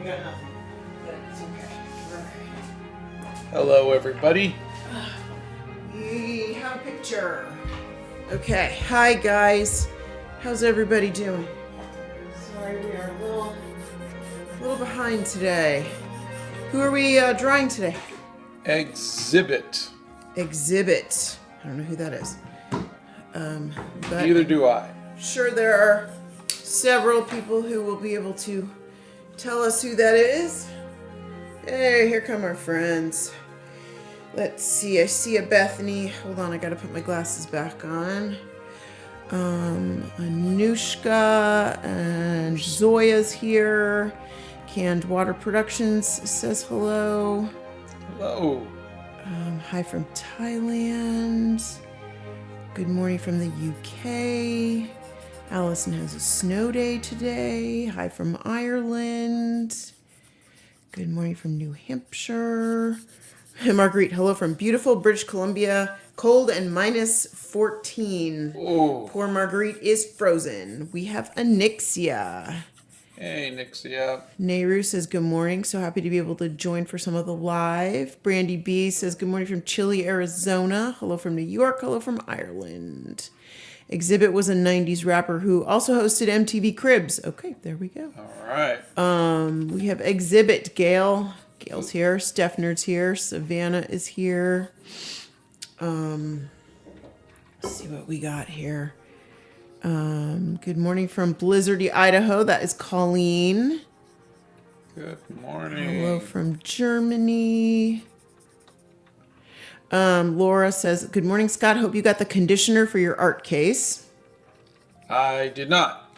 I got nothing. But it's okay. Right. Hello, everybody. We have a picture. Okay. Hi, guys. How's everybody doing? Sorry, we are a little behind today. Who are we drawing today? Exhibit. Exhibit. I don't know who that is. But Neither do I. Sure, there are several people who will be able to tell us who that is. Hey, here come our friends. Let's see. I see a Bethany. Hold on, I gotta put my glasses back on. Anushka and Zoya's here. Canned Water Productions says hello. Hello. Hi from Thailand. Good morning from the UK. Allison has a snow day today. Hi from Ireland. Good morning from New Hampshire. Marguerite, hello from beautiful British Columbia. Cold and minus 14. Oh. Poor Marguerite is frozen. We have Anixia. Hey, Nixia. Nehru says good morning. So happy to be able to join for some of the live. Brandy B says good morning from Chile, Arizona. Hello from New York. Hello from Ireland. Exhibit was a 90s rapper who also hosted MTV Cribs. Okay, there we go. All right. We have Exhibit. Gail. Gail's here. Steph-Nerd's here. Savannah is here. Let's see what we got here. Good morning from Blizzardy, Idaho. That is Colleen. Good morning. Hello from Germany. Laura says, good morning, Scott. Hope you got the conditioner for your art case. I did not.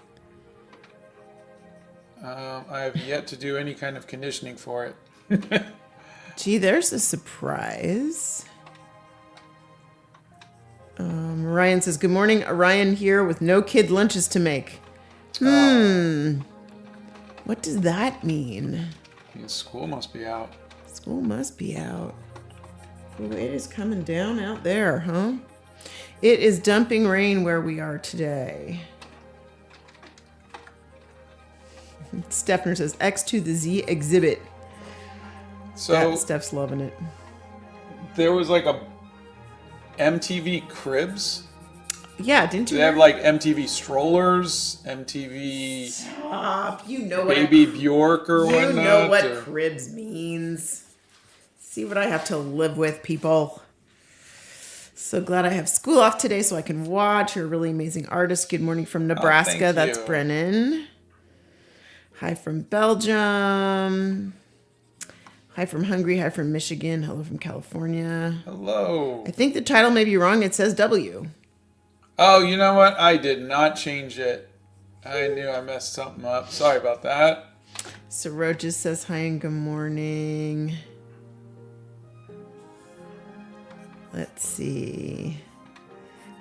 I have yet to do any kind of conditioning for it. Gee, there's a surprise. Ryan says, good morning. Ryan here with no kid lunches to make. What does that mean? School must be out. School must be out. Oh, it is coming down out there, huh? It is dumping rain where we are today. Steffner says, X to the Z exhibit. So Steph's loving it. there was like a MTV Cribs. Yeah, didn't you? They have like MTV Strollers, MTV Stop. You know Baby Bjork or whatnot. You know what cribs means. See what I have to live with, people. So glad I have school off today so I can watch. You're a really amazing artist. Good morning from Nebraska. Thank That's you. Brennan. Hi from Belgium. Hi from Hungary. Hi from Michigan. Hello from California. Hello. I think the title may be wrong. It says W. Oh, you know what? I did not change it. I knew I messed something up. Sorry about that. Saroj says hi and good morning. Let's see.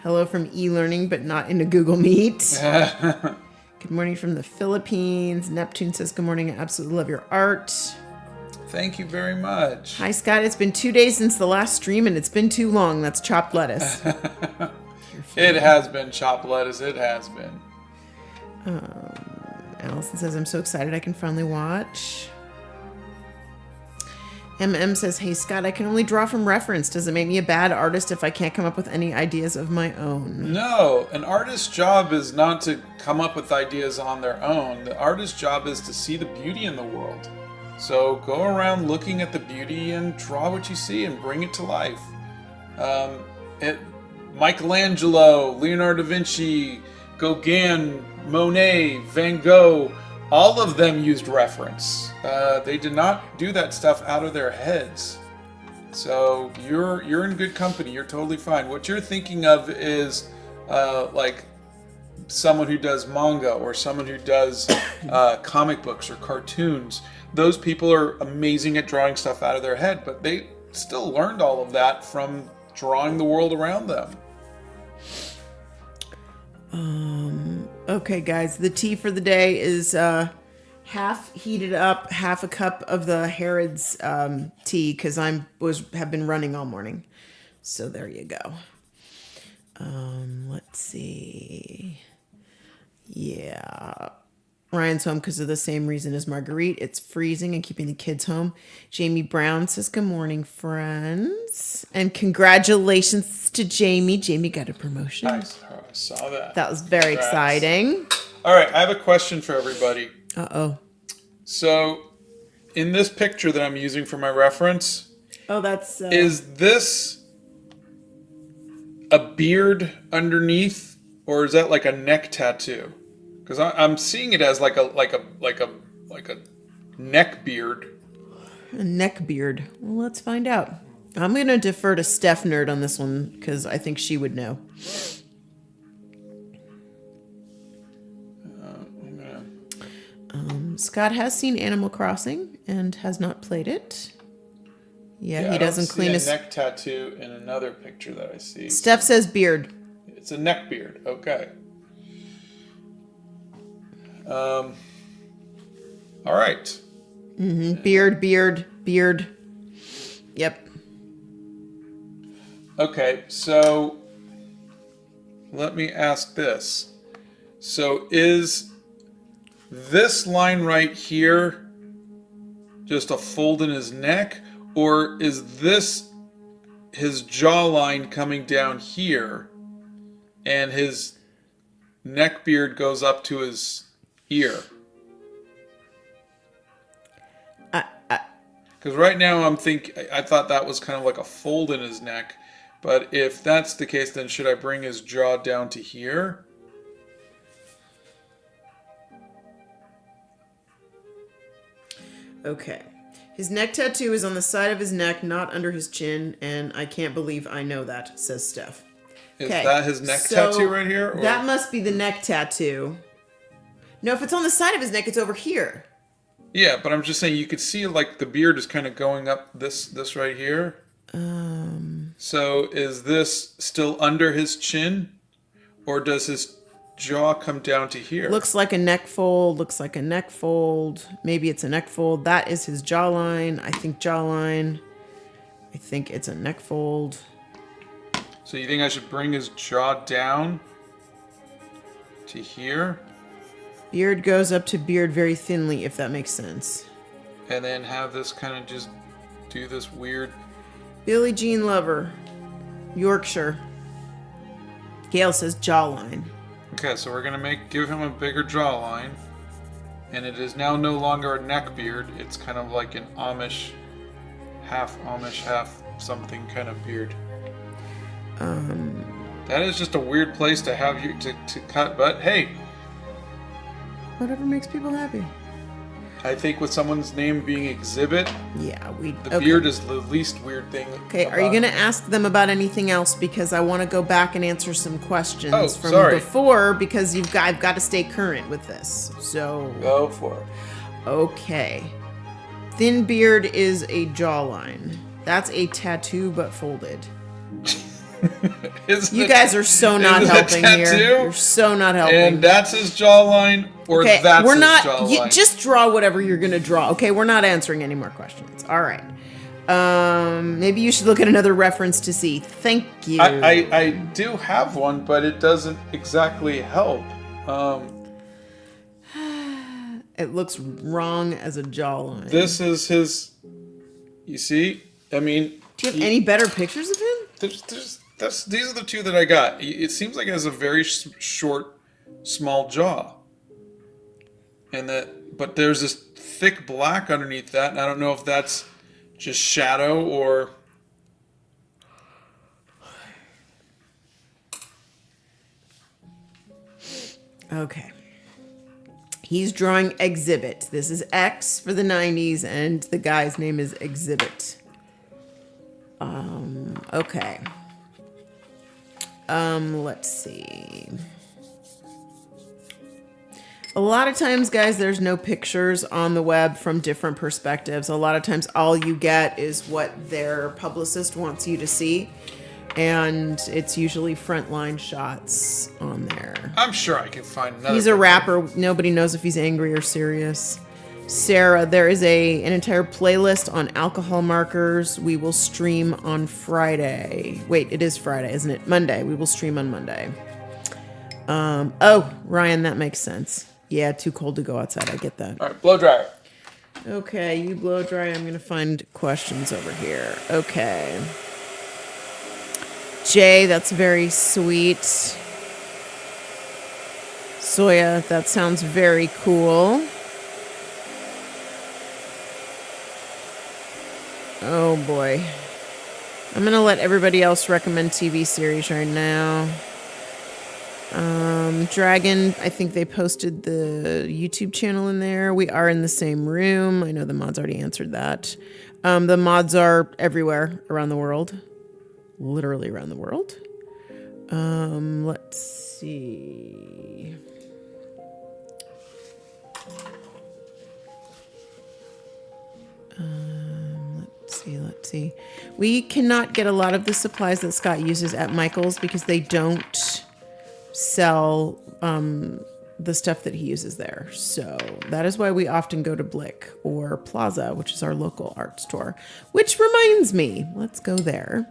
Hello from e-learning, but not in a Google Meet. Good morning from the Philippines. Neptune says good morning. I absolutely love your art. Thank you very much. Hi, Scott. It's been 2 days since the last stream, and it's been too long. That's chopped lettuce. It has been chopped lettuce. It has been. Allison says, I'm so excited I can finally watch. MM says, hey, Scott, I can only draw from reference. Does it make me a bad artist if I can't come up with any ideas of my own? No, an artist's job is not to come up with ideas on their own. The artist's job is to see the beauty in the world. So go around looking at the beauty and draw what you see and bring it to life. Michelangelo, Leonardo da Vinci, Gauguin, Monet, Van Gogh, all of them used reference. They did not do that stuff out of their heads. So you're in good company. You're totally fine. What you're thinking of is like someone who does manga or someone who does comic books or cartoons. Those people are amazing at drawing stuff out of their head, but they still learned all of that from drawing the world around them. Okay, guys, the tea for the day is half heated up, half a cup of the Harrods tea because have been running all morning. So there you go. Let's see. Yeah. Ryan's home because of the same reason as Marguerite. It's freezing and keeping the kids home. Jamie Brown says, good morning, friends. And congratulations to Jamie. Jamie got a promotion. I saw that. That was very exciting. All right, I have a question for everybody. Uh-oh. So, in this picture that I'm using for my reference, that's... is this a beard underneath, or is that like a neck tattoo? Because I'm seeing it as like a neck beard. A neck beard. Well, let's find out. I'm going to defer to Steph Nerd on this one because I think she would know. Scott has seen Animal Crossing and has not played it. Yeah, he doesn't clean his neck tattoo in another picture that I see. Steph says beard. It's a neck beard. Okay. All right. Mm-hmm. Beard. Yep. Okay, so let me ask this. So is this line right here just a fold in his neck, or is this his jawline coming down here and his neck beard goes up to his ear? Because right now I thought that was kind of like a fold in his neck, but if that's the case, then should I bring his jaw down to here? Okay. His neck tattoo is on the side of his neck, not under his chin, and I can't believe I know that, says Steph. Is that his neck tattoo right here? Or? That must be the neck tattoo. No, if it's on the side of his neck, it's over here. Yeah, but I'm just saying you could see like the beard is kind of going up this right here. So is this still under his chin, or does his jaw come down to here? Looks like a neck fold. Maybe it's a neck fold. That is his jawline. I think jawline. I think it's a neck fold. So you think I should bring his jaw down to here? Beard goes up to beard very thinly, if that makes sense. And then have this kind of just do this weird... Billie Jean Lover, Yorkshire. Gail says jawline. Okay, so we're gonna give him a bigger jawline, and it is now no longer a neck beard. It's kind of like an Amish, half something kind of beard. That is just a weird place to have you to cut, but hey, whatever makes people happy. I think with someone's name being Exhibit, the beard is the least weird thing. Okay, are you going to ask them about anything else? Because I want to go back and answer some questions from before, because I've got to stay current with this. So go for it. Okay. Thin beard is a jawline. That's a tattoo, but folded. You guys are so not helping here. You're so not helping. And that's his jawline, or that's his jawline? Just draw whatever you're going to draw. Okay, we're not answering any more questions. All right. Maybe you should look at another reference to see. Thank you. I do have one, but it doesn't exactly help. It looks wrong as a jawline. This is his... You see? I mean... Do you have any better pictures of him? These are the two that I got. It seems like it has a very short, small jaw. But there's this thick black underneath that, and I don't know if that's just shadow or... Okay. He's drawing Exhibit. This is X for the 90s, and the guy's name is Exhibit. Okay. Let's see. A lot of times, guys, there's no pictures on the web from different perspectives. A lot of times all you get is what their publicist wants you to see. And it's usually frontline shots on there. I'm sure I can find another. He's a rapper. Nobody knows if he's angry or serious. Sarah, there is an entire playlist on alcohol markers. We will stream on Friday. Wait, it is Friday, isn't it? Monday. We will stream on Monday. Oh, Ryan, that makes sense. Yeah, too cold to go outside. I get that. All right, blow dryer. Okay, you blow dry. I'm going to find questions over here. Okay. Jay, that's very sweet. Soya, that sounds very cool. Oh boy. I'm going to let everybody else recommend TV series right now. Dragon, I think they posted the YouTube channel in there. We are in the same room. I know the mods already answered that. The mods are everywhere around the world. Literally around the world. Let's see. Let's see. We cannot get a lot of the supplies that Scott uses at Michael's because they don't sell the stuff that he uses there. So that is why we often go to Blick or Plaza, which is our local art store. Which reminds me, let's go there.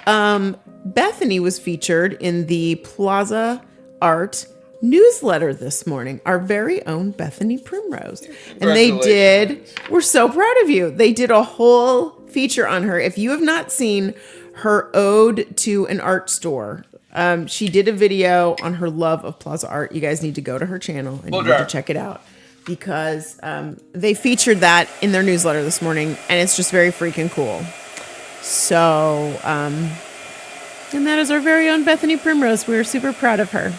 Bethany was featured in the Plaza Art newsletter this morning, our very own Bethany Primrose. And we're so proud of you. They did a whole feature on her. If you have not seen her ode to an art store, she did a video on her love of Plaza Art. You guys need to go to her channel and you need to check it out because they featured that in their newsletter this morning and it's just very freaking cool. So, and that is our very own Bethany Primrose. We're super proud of her.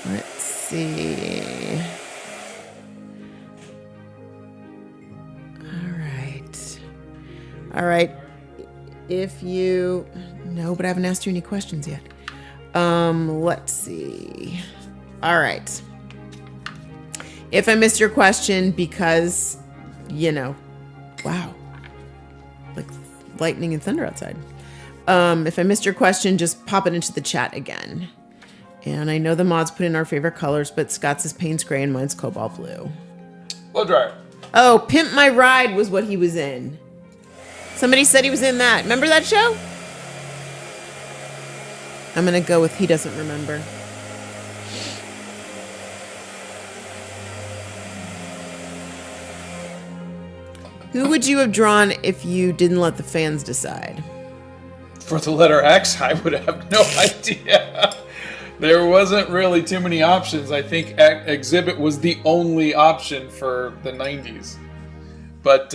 Let's see. All right. No, but I haven't asked you any questions yet. Let's see. All right. If I missed your question because, wow, like lightning and thunder outside. If I missed your question, just pop it into the chat again. And I know the mods put in our favorite colors, but Scott's is Payne's Gray and mine's Cobalt Blue. Blow dryer. Oh, Pimp My Ride was what he was in. Somebody said he was in that. Remember that show? I'm going to go with he doesn't remember. Who would you have drawn if you didn't let the fans decide? For the letter X, I would have no idea. There wasn't really too many options. I think Exhibit was the only option for the 90s. But,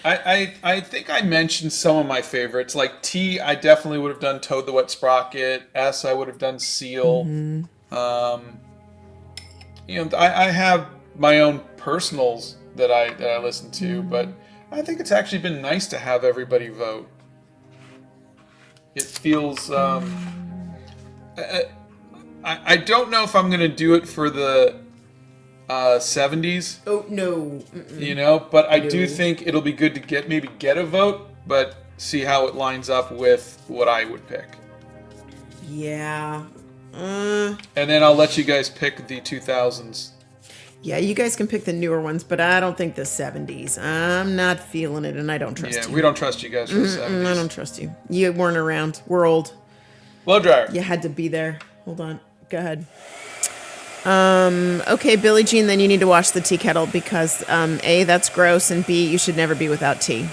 I think I mentioned some of my favorites. Like T, I definitely would have done Toad the Wet Sprocket. S, I would have done Seal. Mm-hmm. I have my own personals that I listen to, mm-hmm. but I think it's actually been nice to have everybody vote. It feels. I don't know if I'm going to do it for the 70s. Oh, no. Mm-mm. But I do think it'll be good to get a vote, but see how it lines up with what I would pick. Yeah. And then I'll let you guys pick the 2000s. Yeah, you guys can pick the newer ones, but I don't think the 70s. I'm not feeling it, and I don't trust you. Yeah, we don't trust you guys for the 70s. I don't trust you. You weren't around. We're old. Blow dryer. You had to be there. Hold on. Go ahead. Okay, Billie Jean, then you need to wash the tea kettle because A, that's gross, and B, you should never be without tea.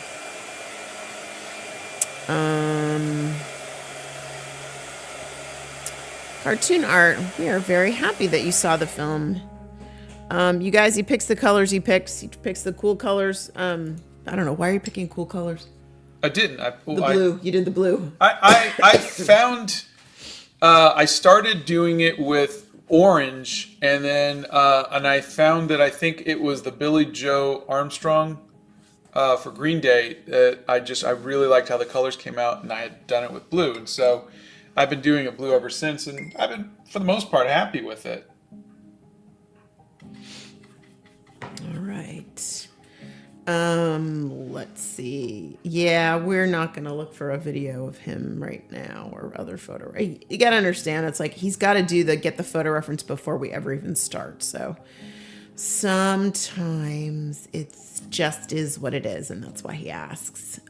Cartoon art. We are very happy that you saw the film. You guys, he picks the colors he picks. He picks the cool colors. I don't know. Why are you picking cool colors? I didn't. Blue. You did the blue. I found... I started doing it with orange, and then and I found that I think it was the Billy Joe Armstrong for Green Day that I really liked how the colors came out, and I had done it with blue, and so I've been doing it blue ever since, and I've been for the most part happy with it. All right. Let's see. Yeah, we're not going to look for a video of him right now or other photo. You got to understand, it's like he's got to get the photo reference before we ever even start. So Sometimes it's just is what it is, and that's why he asks.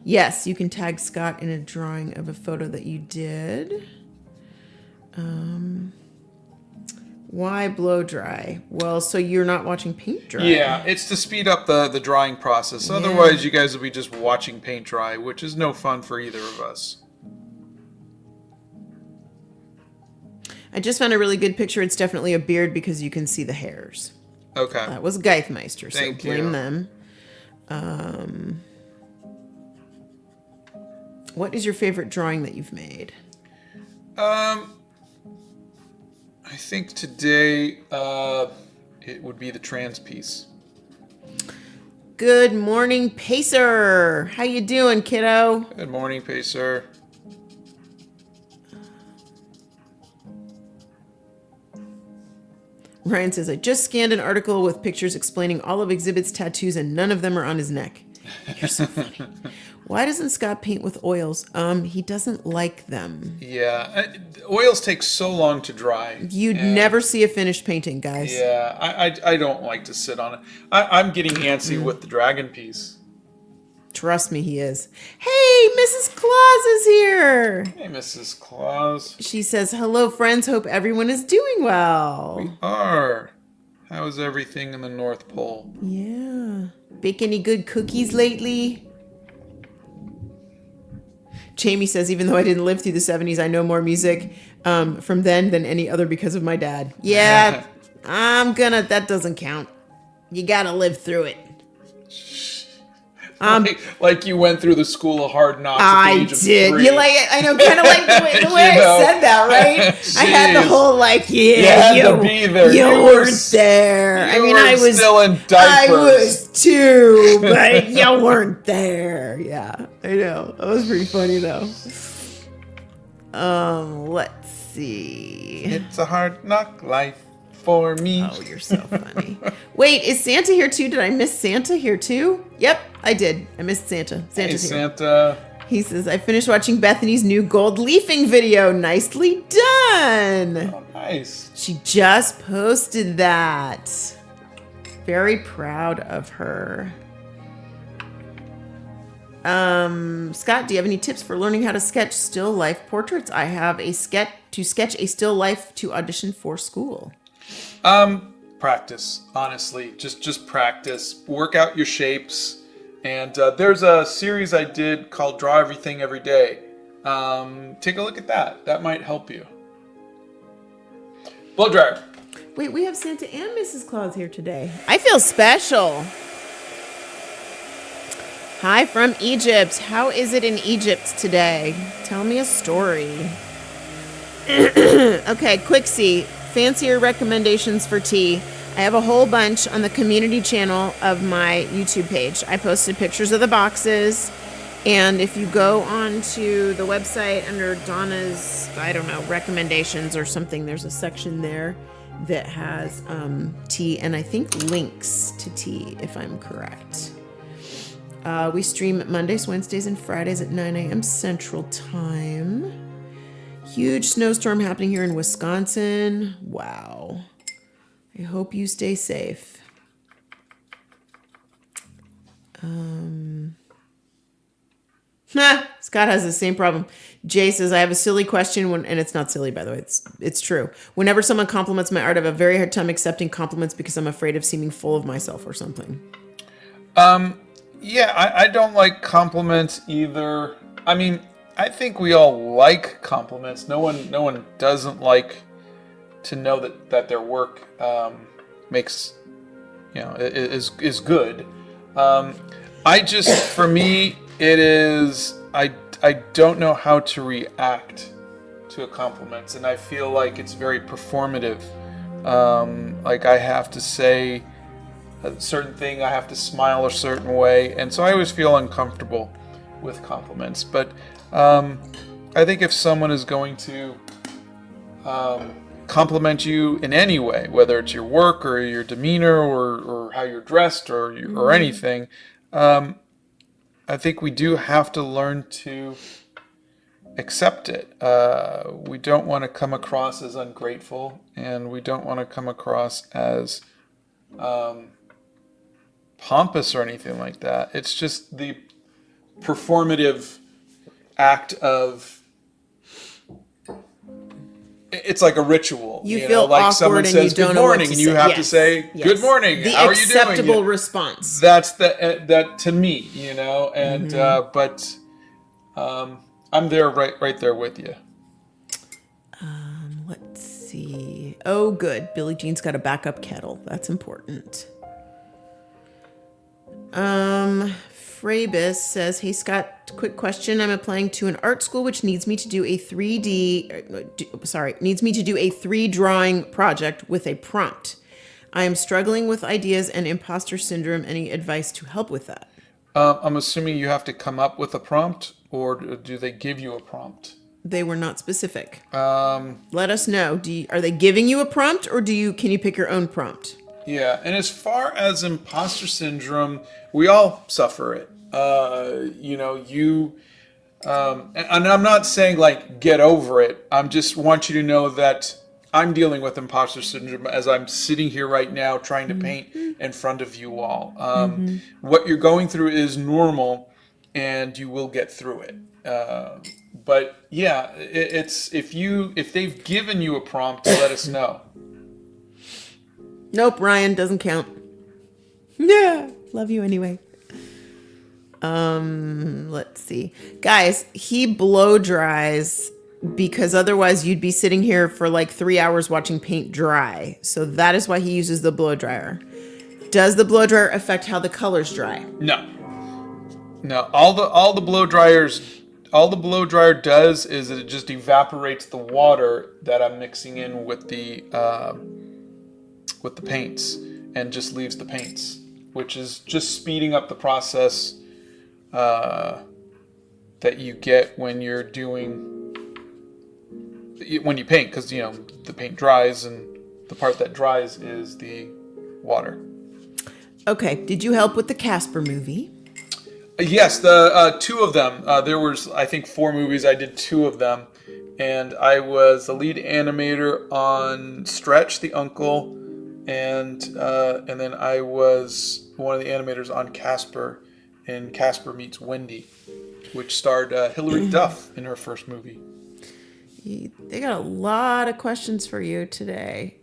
Yes, you can tag Scott in a drawing of a photo that you did. Why blow dry? Well, so you're not watching paint dry. Yeah, it's to speed up the drying process. Otherwise, you guys will be just watching paint dry, which is no fun for either of us. I just found a really good picture. It's definitely a beard because you can see the hairs. Okay. That was Geithmeister, so Thank blame you. them. What is your favorite drawing that you've made? I think today it would be the trans piece. Good morning, Pacer. How you doing, kiddo? Good morning, Pacer. Ryan says, I just scanned an article with pictures explaining all of Exhibit's tattoos and none of them are on his neck. You're so funny. Why doesn't Scott paint with oils? He doesn't like them. Yeah, oils take so long to dry. You'd never see a finished painting, guys. Yeah, I don't like to sit on it. I'm getting antsy with the dragon piece. Trust me, he is. Hey, Mrs. Claus is here. Hey, Mrs. Claus. She says, hello, friends. Hope everyone is doing well. We are. How is everything in the North Pole? Yeah. Bake any good cookies lately? Jamie says, even though I didn't live through the 70s, I know more music from then than any other because of my dad. Yeah, that doesn't count. You gotta live through it. Like you went through the school of hard knocks at the age of 3. You like it? I know, kind of like the way I said that, right? I had the whole you had to be there. You weren't there. I was still in diapers. I was too, but you weren't there. Yeah, I know. That was pretty funny though. Let's see. It's a hard knock life for me. Oh, you're so funny. Wait, is Santa here too? Did I miss Santa here too? Yep, I did. I missed Santa. Santa's Hey, here. Santa. He says, I finished watching Bethany's new gold leafing video. Nicely done. Oh, nice. She just posted that. Very proud of her. Scott, do you have any tips for learning how to sketch still life portraits? I have a sketch a still life to audition for school. Practice, honestly. Just practice. Work out your shapes. And there's a series I did called Draw Everything Every Day. Take a look at that. That might help you. Blow dryer. Wait, we have Santa and Mrs. Claus here today. I feel special. Hi from Egypt. How is it in Egypt today? Tell me a story. Okay, Quixie. Fancier recommendations for tea. I have a whole bunch on the community channel of my YouTube page. I posted pictures of the boxes. And if you go onto the website under Donna's, recommendations or something, there's a section there that has tea and I think links to tea, if I'm correct. We stream Mondays, Wednesdays, and Fridays at 9 a.m. Central Time. Huge snowstorm happening here in Wisconsin. Wow. I hope you stay safe. Scott has the same problem. Jay says, I have a silly question, and it's not silly, by the way. It's true. Whenever someone compliments my art, I have a very hard time accepting compliments because I'm afraid of seeming full of myself or something. Yeah, I don't like compliments either. I mean, I think we all like compliments. No one doesn't like to know that their work makes, is good. For me, it is, I don't know how to react to a compliment, and I feel like it's very performative. Like I have to say a certain thing, I have to smile a certain way, and so I always feel uncomfortable with compliments. But I think if someone is going to compliment you in any way, whether it's your work or your demeanor or how you're dressed or anything, I think we do have to learn to accept it. We don't want to come across as ungrateful, and we don't want to come across as pompous or anything like that. It's just the performative act of. It's like a ritual. You feel like awkward someone and says you don't good know what morning, to and you say. have Yes, to say yes. good morning. The How are you doing? acceptable response. That's that to me, and but I'm there right there with you. Let's see. Oh, good. Billie Jean's got a backup kettle. That's important. Frabus says, "Hey Scott, quick question. I'm applying to an art school which needs me to do a 3 drawing project with a prompt. I am struggling with ideas and imposter syndrome. Any advice to help with that?" I'm assuming you have to come up with a prompt, or do they give you a prompt? They were not specific. Let us know. Are they giving you a prompt, or can you pick your own prompt? Yeah, and as far as imposter syndrome, we all suffer it. And I'm not saying like get over it. I'm just want you to know that I'm dealing with imposter syndrome as I'm sitting here right now trying to paint in front of you all. What you're going through is normal, and you will get through it. But yeah, it's if they've given you a prompt, let us know. Nope, Ryan doesn't count. Yeah, love you anyway. Let's see. Guys, he blow dries because otherwise you'd be sitting here for like 3 hours watching paint dry. So that is why he uses the blow dryer. Does the blow dryer affect how the colors dry? No. All the blow blow dryer does is it just evaporates the water that I'm mixing in with the paints, and just leaves the paints, which is just speeding up the process that you get when you paint, because the paint dries, and the part that dries is the water. Okay, did you help with the Casper movie? Yes, the 2 of them. There was, I think, 4 movies. I did 2 of them, and I was the lead animator on Stretch the Uncle, and then I was one of the animators on Casper, in Casper Meets Wendy, which starred Hilary Duff in her first movie. They got a lot of questions for you today.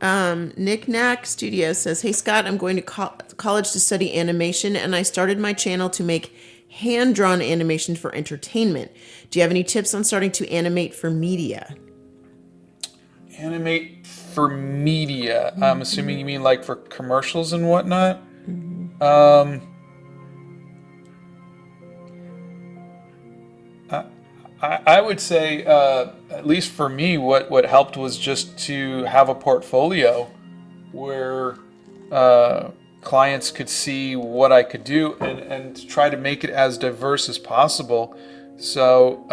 Nick Knack Studio says, "Hey Scott, I'm going to college to study animation, and I started my channel to make hand-drawn animation for entertainment. Do you have any tips on starting to animate for media?" Animate for media? I'm assuming you mean like for commercials and whatnot? I would say, at least for me, what helped was just to have a portfolio where clients could see what I could do, and try to make it as diverse as possible. So,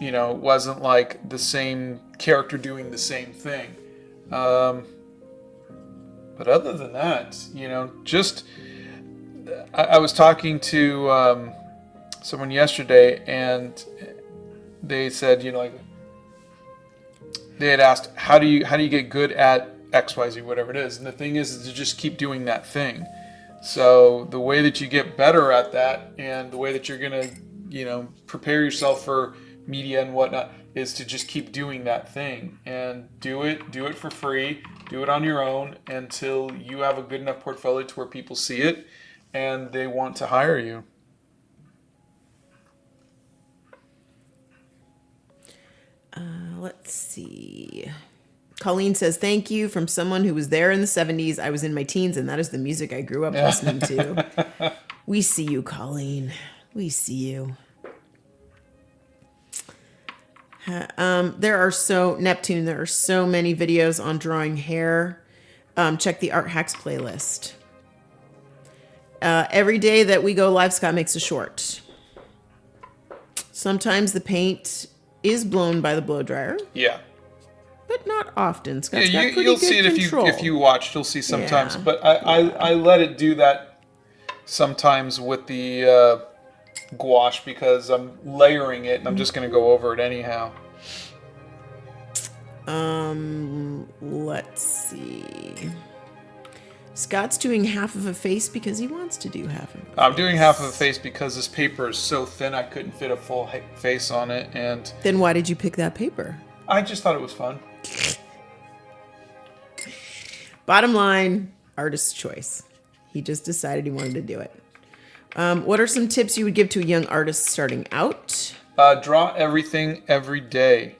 it wasn't like the same character doing the same thing. But other than that, just I was talking to someone yesterday, and they said, they had asked, how do you get good at XYZ, whatever it is, and the thing is to just keep doing that thing. So the way that you get better at that, and the way that you're gonna prepare yourself for media and whatnot, is to just keep doing that thing, and do it for free, do it on your own until you have a good enough portfolio to where people see it and they want to hire you. Let's see. Colleen says, "Thank you from someone who was there in the 70s. I was in my teens, and that is the music I grew up listening to." We see you, Colleen. We see you. Neptune, there are so many videos on drawing hair. Check the Art Hacks playlist. Every day that we go live, Scott makes a short. Sometimes the paint is blown by the blow dryer. Yeah. But not often. Scott's Yeah, got pretty you'll good see it control. if you watch. You'll see sometimes. Yeah. But I let it do that sometimes with the gouache, because I'm layering it and I'm just going to go over it anyhow. Let's see. Scott's doing half of a face because he wants to do half of a I'm doing half of a face because this paper is so thin I couldn't fit a full face on it, and Then why did you pick that paper? I just thought it was fun. Bottom line, artist's choice. He just decided he wanted to do it. What are some tips you would give to a young artist starting out? Draw everything every day.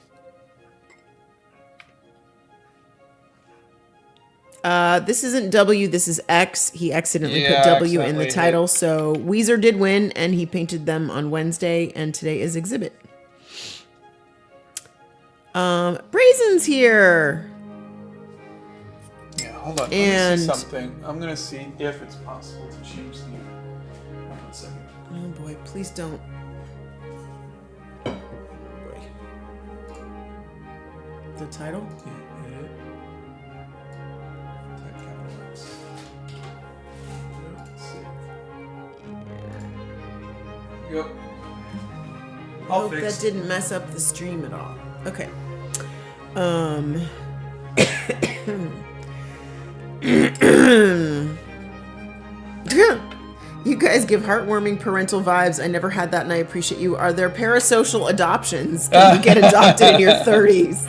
This isn't W, this is X. He accidentally Yeah, put W in the accidentally title. So Weezer did win, and he painted them on Wednesday, and today is exhibit. Brazen's here. Yeah, hold on. Let And- me see something. I'm going to see if it's possible to change the... Hold on a second. Oh boy, please don't. Boy. The title? Yeah, edit. Type capital X. Let's see. Yep. I hope that didn't mess up the stream at all. Okay. You guys give heartwarming parental vibes. I never had that and I appreciate you. Are there parasocial adoptions? Can you get adopted in your 30s?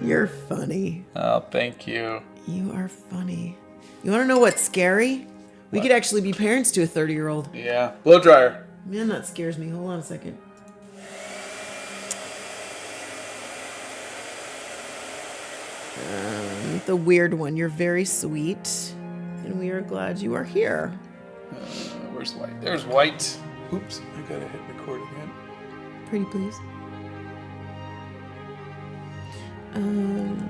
You're funny. Oh, thank you. You are funny. You want to know what's scary? We could actually be parents to a 30-year-old. Yeah. Blow dryer. Man, that scares me. Hold on a second. The weird one. You're very sweet, and we are glad you are here. Where's white? There's white. Oops. I gotta hit record again. Pretty please.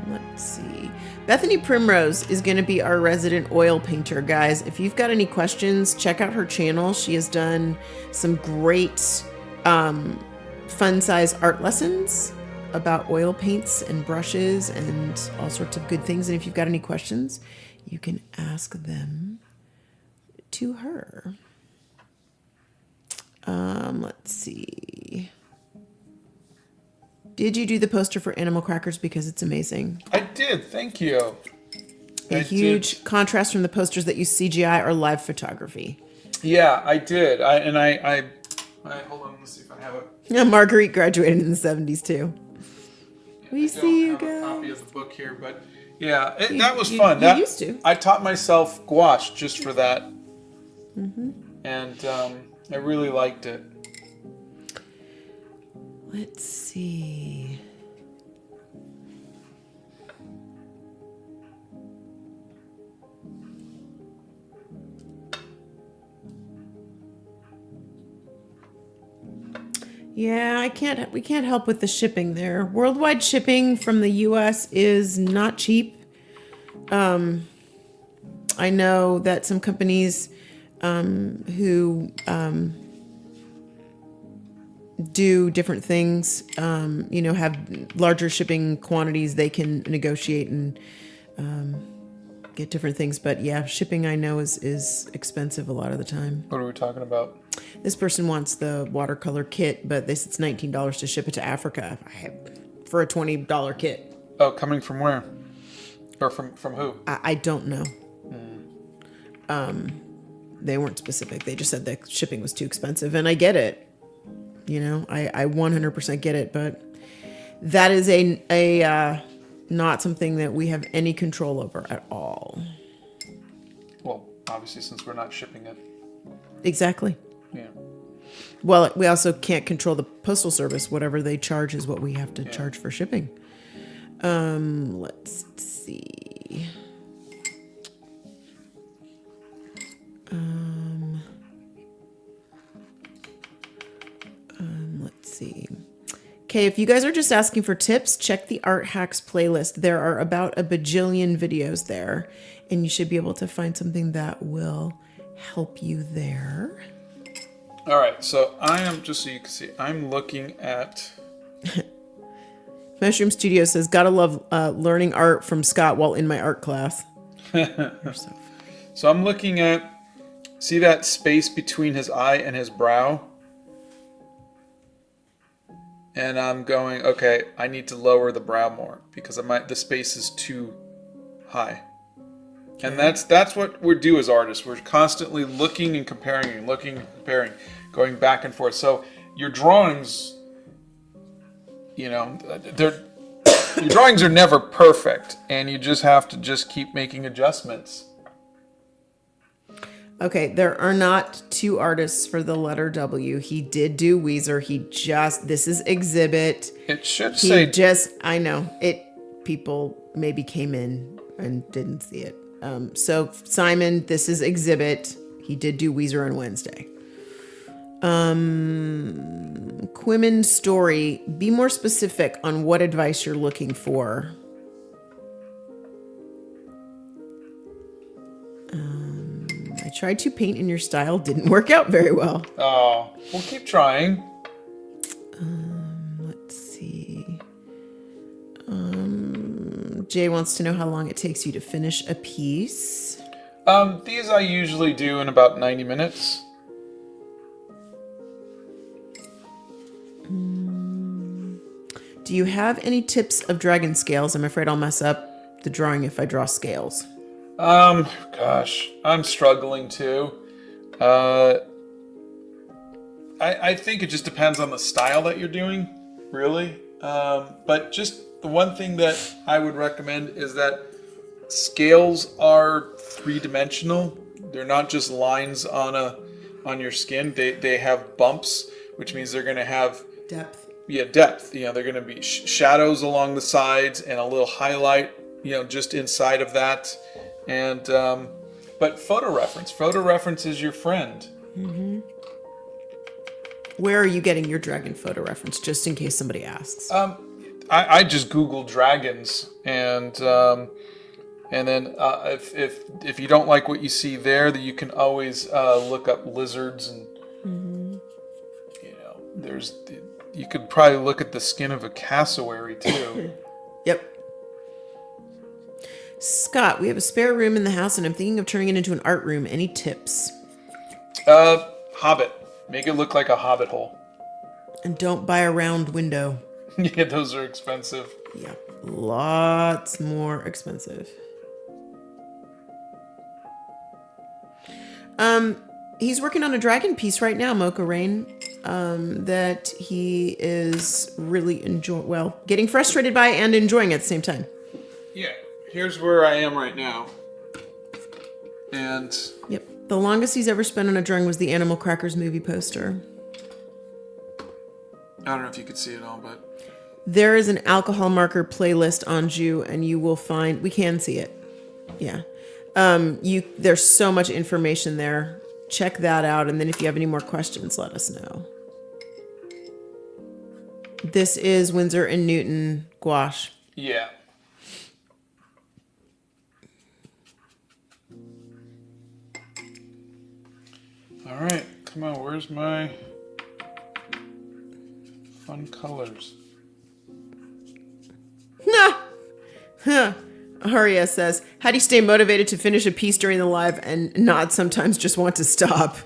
Let's see. Bethany Primrose is going to be our resident oil painter, guys. If you've got any questions, check out her channel. She has done some great fun size art lessons about oil paints and brushes and all sorts of good things. And if you've got any questions, you can ask them to her. Let's see. Did you do the poster for Animal Crackers? Because it's amazing. I did. Thank you. A huge contrast from the posters that use CGI or live photography. Yeah, I did. I hold on. Let's see if I have it. Yeah, Marguerite graduated in the 70s too. We see you I don't have a guys. copy of the book here, but yeah, that was fun. You That, used to. I taught myself gouache just for that, and I really liked it. Let's see. Yeah, we can't help with the shipping there. Worldwide shipping from the US is not cheap. I know that some companies who do different things, have larger shipping quantities, they can negotiate and get different things. But yeah, shipping I know is expensive a lot of the time. What are we talking about? This person wants the watercolor kit, but it's $19 to ship it to Africa for a $20 kit. Oh, coming from where? Or from who? I don't know. They weren't specific. They just said that shipping was too expensive, and I get it. I 100% get it, but that is a not something that we have any control over at all. Well, obviously, since we're not shipping it. Exactly. Yeah. Well, we also can't control the postal service. Whatever they charge is what we have to charge for shipping. Let's see. Let's see. Okay, if you guys are just asking for tips, check the Art Hacks playlist. There are about a bajillion videos there, and you should be able to find something that will help you there. All right, so I am, just so you can see, I'm looking at... Mushroom Studio says, gotta love learning art from Scott while in my art class. So I'm looking at, see that space between his eye and his brow? And I'm going, okay, I need to lower the brow more because the space is too high. And that's what we do as artists. We're constantly looking and comparing, going back and forth. So your drawings, your drawings are never perfect, and you just have to just keep making adjustments. Okay, there are not two artists for the letter W. He did do Weezer. This is Exhibit. It should say. I know. People maybe came in and didn't see it. So Simon, this is Exhibit. He did do Weezer on Wednesday. Quimmen's story. Be more specific on what advice you're looking for. I tried to paint in your style. Didn't work out very well. Oh, we'll keep trying. Let's see. Jay wants to know how long it takes you to finish a piece. These I usually do in about 90 minutes. Do you have any tips of dragon scales? I'm afraid I'll mess up the drawing if I draw scales. Gosh, I'm struggling too. I think it just depends on the style that you're doing, really. But just the one thing that I would recommend is that scales are three-dimensional. They're not just lines on your skin. They have bumps, which means they're going to have Depth. Yeah, depth. They're going to be shadows along the sides and a little highlight, just inside of that. And but photo reference is your friend. Mm-hmm. Where are you getting your dragon photo reference? Just in case somebody asks. I just Google dragons, and then if you don't like what you see there, that you can always look up lizards, and you could probably look at the skin of a cassowary too. Yep. Scott, we have a spare room in the house, and I'm thinking of turning it into an art room. Any tips? Hobbit. Make it look like a hobbit hole. And don't buy a round window. Yeah, those are expensive. Yeah, lots more expensive. He's working on a dragon piece right now, Mocha Rain, that he is really getting frustrated by and enjoying at the same time. Yeah, here's where I am right now. And... Yep. The longest he's ever spent on a drawing was the Animal Crackers movie poster. I don't know if you could see it all, but... There is an alcohol marker playlist on Jew, and you will find... We can see it. Yeah. There's so much information there. Check that out, and then if you have any more questions, let us know. This is Winsor & Newton gouache. Yeah. All right, come on, where's my fun colors? Aria says, how do you stay motivated to finish a piece during the live and not sometimes just want to stop?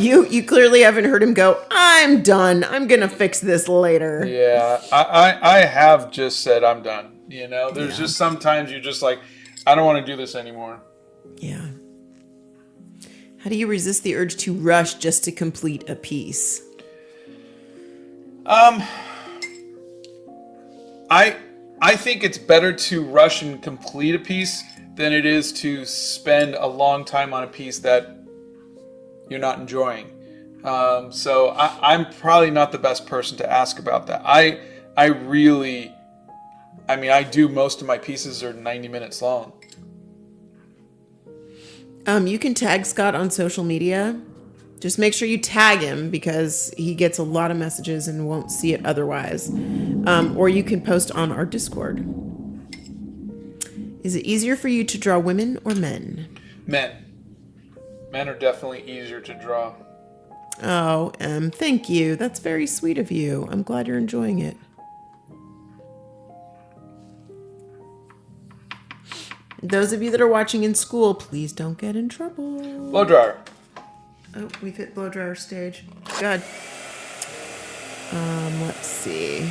You clearly haven't heard him go, I'm done. I'm going to fix this later. Yeah, I have just said I'm done. There's just sometimes you're just like, I don't want to do this anymore. Yeah. How do you resist the urge to rush just to complete a piece? I think it's better to rush and complete a piece than it is to spend a long time on a piece that you're not enjoying. So I'm probably not the best person to ask about that. I do most of my pieces are 90 minutes long. You can tag Scott on social media. Just make sure you tag him because he gets a lot of messages and won't see it otherwise. Or you can post on our Discord. Is it easier for you to draw women or men? Men. Men are definitely easier to draw. Oh, thank you. That's very sweet of you. I'm glad you're enjoying it. Those of you that are watching in school, please don't get in trouble. Blow dryer. Oh, we've hit blow dryer stage. Good. Let's see.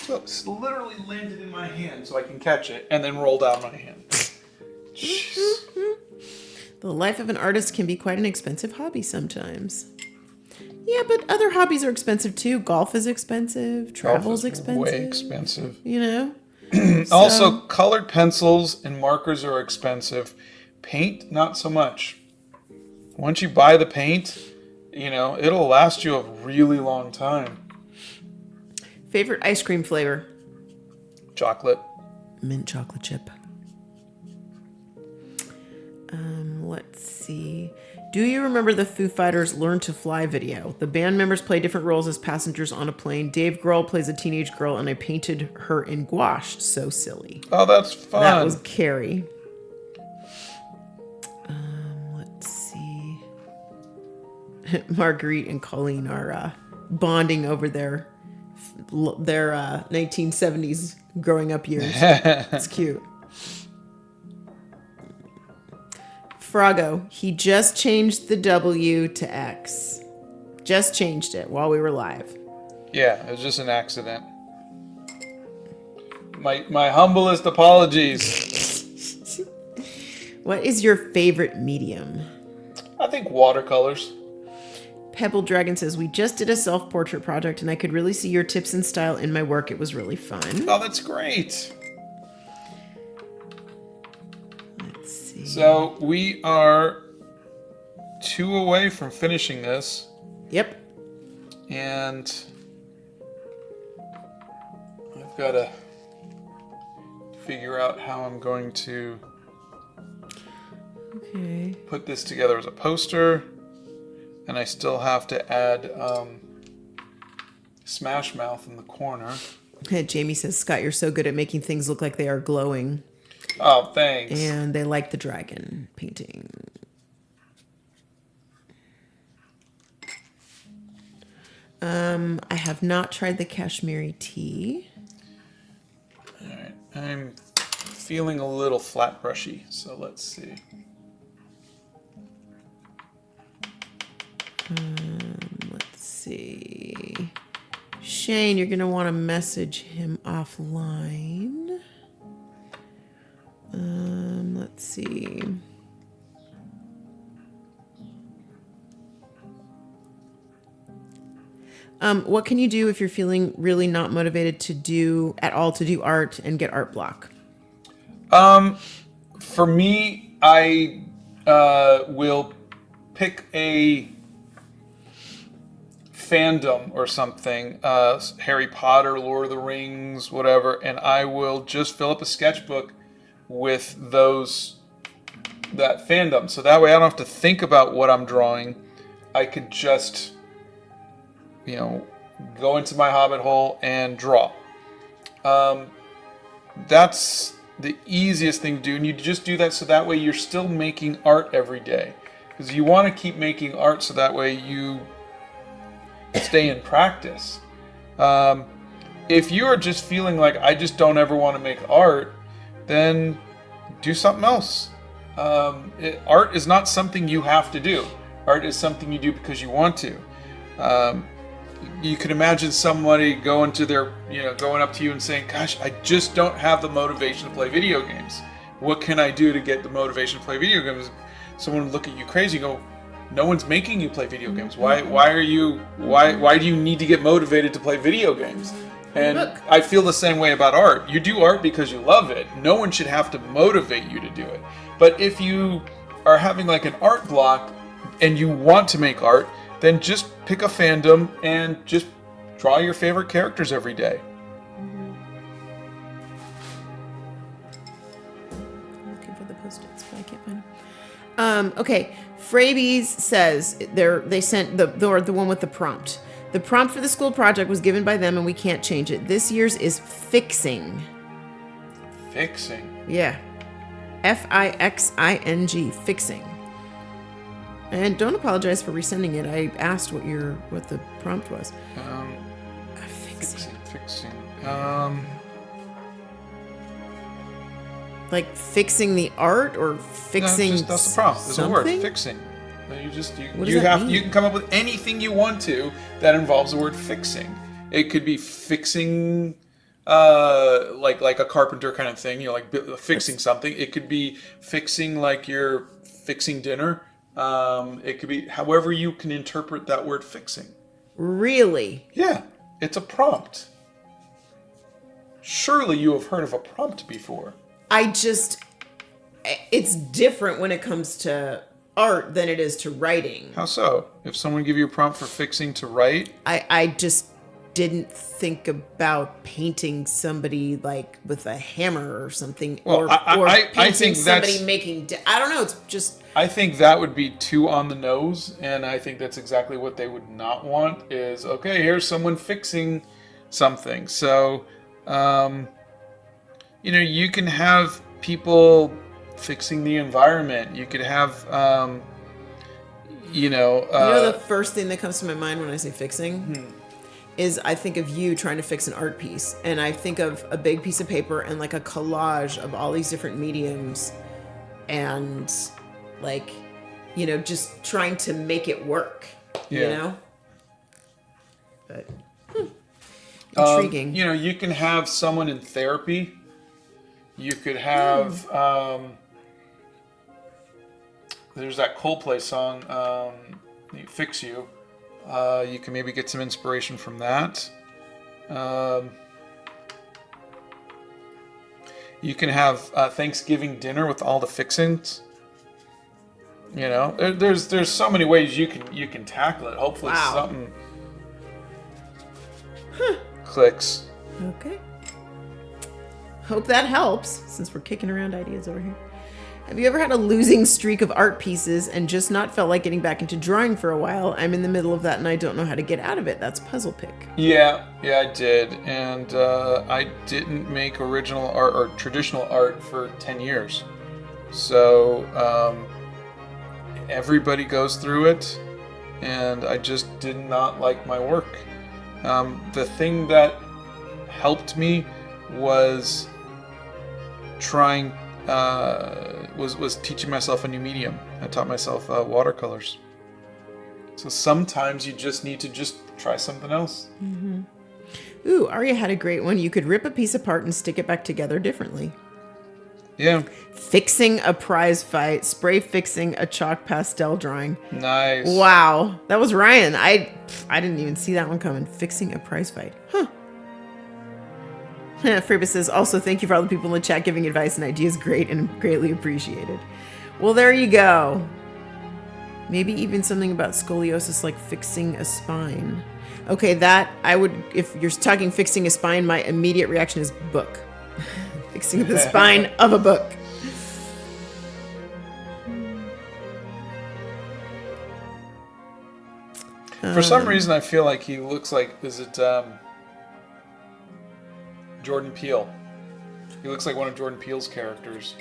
So it's literally landed in my hand so I can catch it and then roll down my hand. Jeez. The life of an artist can be quite an expensive hobby sometimes. Yeah, but other hobbies are expensive too. Golf is expensive. Travel's expensive. Way expensive. You know? Also, colored pencils and markers are expensive. Paint, not so much. Once you buy the paint, it'll last you a really long time. Favorite ice cream flavor? Chocolate. Mint chocolate chip. Let's see. Do you remember the Foo Fighters Learn to Fly video? The band members play different roles as passengers on a plane. Dave Grohl plays a teenage girl, and I painted her in gouache. So silly. Oh, that's fun. That was Carrie. Let's see. Marguerite and Colleen are bonding over their 1970s growing up years. It's cute. Froggo, he just changed the W to X. Just changed it while we were live. Yeah, it was just an accident. My humblest apologies. What is your favorite medium? I think watercolors. Pebble Dragon says, we just did a self-portrait project and I could really see your tips and style in my work. It was really fun. Oh, that's great. Let's see. So we are 2 away from finishing this. Yep. And I've got to figure out how I'm going to put this together as a poster. And I still have to add Smash Mouth in the corner. Jamie says, Scott, you're so good at making things look like they are glowing. Oh, thanks. And they like the dragon painting. I have not tried the Kashmiri tea. All right. I'm feeling a little flat brushy, so let's see. Let's see. Shane, you're going to want to message him offline. Let's see. What can you do if you're feeling really not motivated to do art and get art block? For me, I will pick a fandom or something, Harry Potter, Lord of the Rings, whatever, and I will just fill up a sketchbook with that fandom. So that way I don't have to think about what I'm drawing. I could just, go into my Hobbit hole and draw. That's the easiest thing to do, and you just do that so that way you're still making art every day. Because you want to keep making art so that way you stay in practice. If you are just feeling like I just don't ever want to make art, then do something else. Art is not something you have to do. Art is something you do because you want to. You could imagine somebody going up to you and saying, "Gosh, I just don't have the motivation to play video games. What can I do to get the motivation to play video games?" Someone would look at you crazy and go, "No one's making you play video games. Why do you need to get motivated to play video games?" And look, I feel the same way about art. You do art because you love it. No one should have to motivate you to do it. But if you are having like an art block and you want to make art, then just pick a fandom and just draw your favorite characters every day. I'm looking for the post-its, but I can't find them. Okay, Frabies says they sent the one with the prompt. The prompt for the school project was given by them, and we can't change it. This year's is fixing. Fixing. Yeah, Fixing. Fixing. And don't apologize for resending it. I asked what the prompt was. Fixing. Like fixing the art or fixing no, that's the prompt. There's something? a word, fixing. You can come up with anything you want to that involves the word fixing. It could be fixing like a carpenter kind of thing. Like fixing something. It could be fixing like you're fixing dinner. It could be however you can interpret that word fixing. Really? Yeah, it's a prompt. Surely you have heard of a prompt before. It's different when it comes to art than it is to writing. How so? If someone give you a prompt for fixing to write? I just didn't think about painting somebody like with a hammer or something, Well, or I painting think somebody that's... making. I don't know. It's just. I think that would be too on the nose, and I think that's exactly what they would not want. Is okay. Here's someone fixing something. So, you can have people fixing the environment. You could have, The first thing that comes to my mind when I say fixing. Is I think of you trying to fix an art piece, and I think of a big piece of paper and like a collage of all these different mediums, and like, just trying to make it work. Yeah. But intriguing. You can have someone in therapy. You could have there's that Coldplay song, "Fix You." You can maybe get some inspiration from that. You can have Thanksgiving dinner with all the fixings. There's so many ways you can tackle it. Hopefully something clicks. Okay. Hope that helps, since we're kicking around ideas over here. Have you ever had a losing streak of art pieces and just not felt like getting back into drawing for a while? I'm in the middle of that and I don't know how to get out of it. That's Puzzle Pick. Yeah, I did. And I didn't make original art or traditional art for 10 years. So everybody goes through it, and I just did not like my work. The thing that helped me was was teaching myself a new medium. I taught myself watercolors. So sometimes you just need to just try something else. Mm-hmm. Ooh, Arya had a great one. You could rip a piece apart and stick it back together differently. Yeah. Fixing a prize fight, spray fixing a chalk pastel drawing. Nice. Wow, that was Ryan. I didn't even see that one coming. Fixing a prize fight. Huh. Freeba says, also thank you for all the people in the chat giving advice and ideas. Great and greatly appreciated. Well, there you go. Maybe even something about scoliosis like fixing a spine. Okay, that I would, if you're talking fixing a spine, my immediate reaction is book. Fixing the spine of a book. For some reason, I feel like he looks like, is it Jordan Peele? He looks like one of Jordan Peele's characters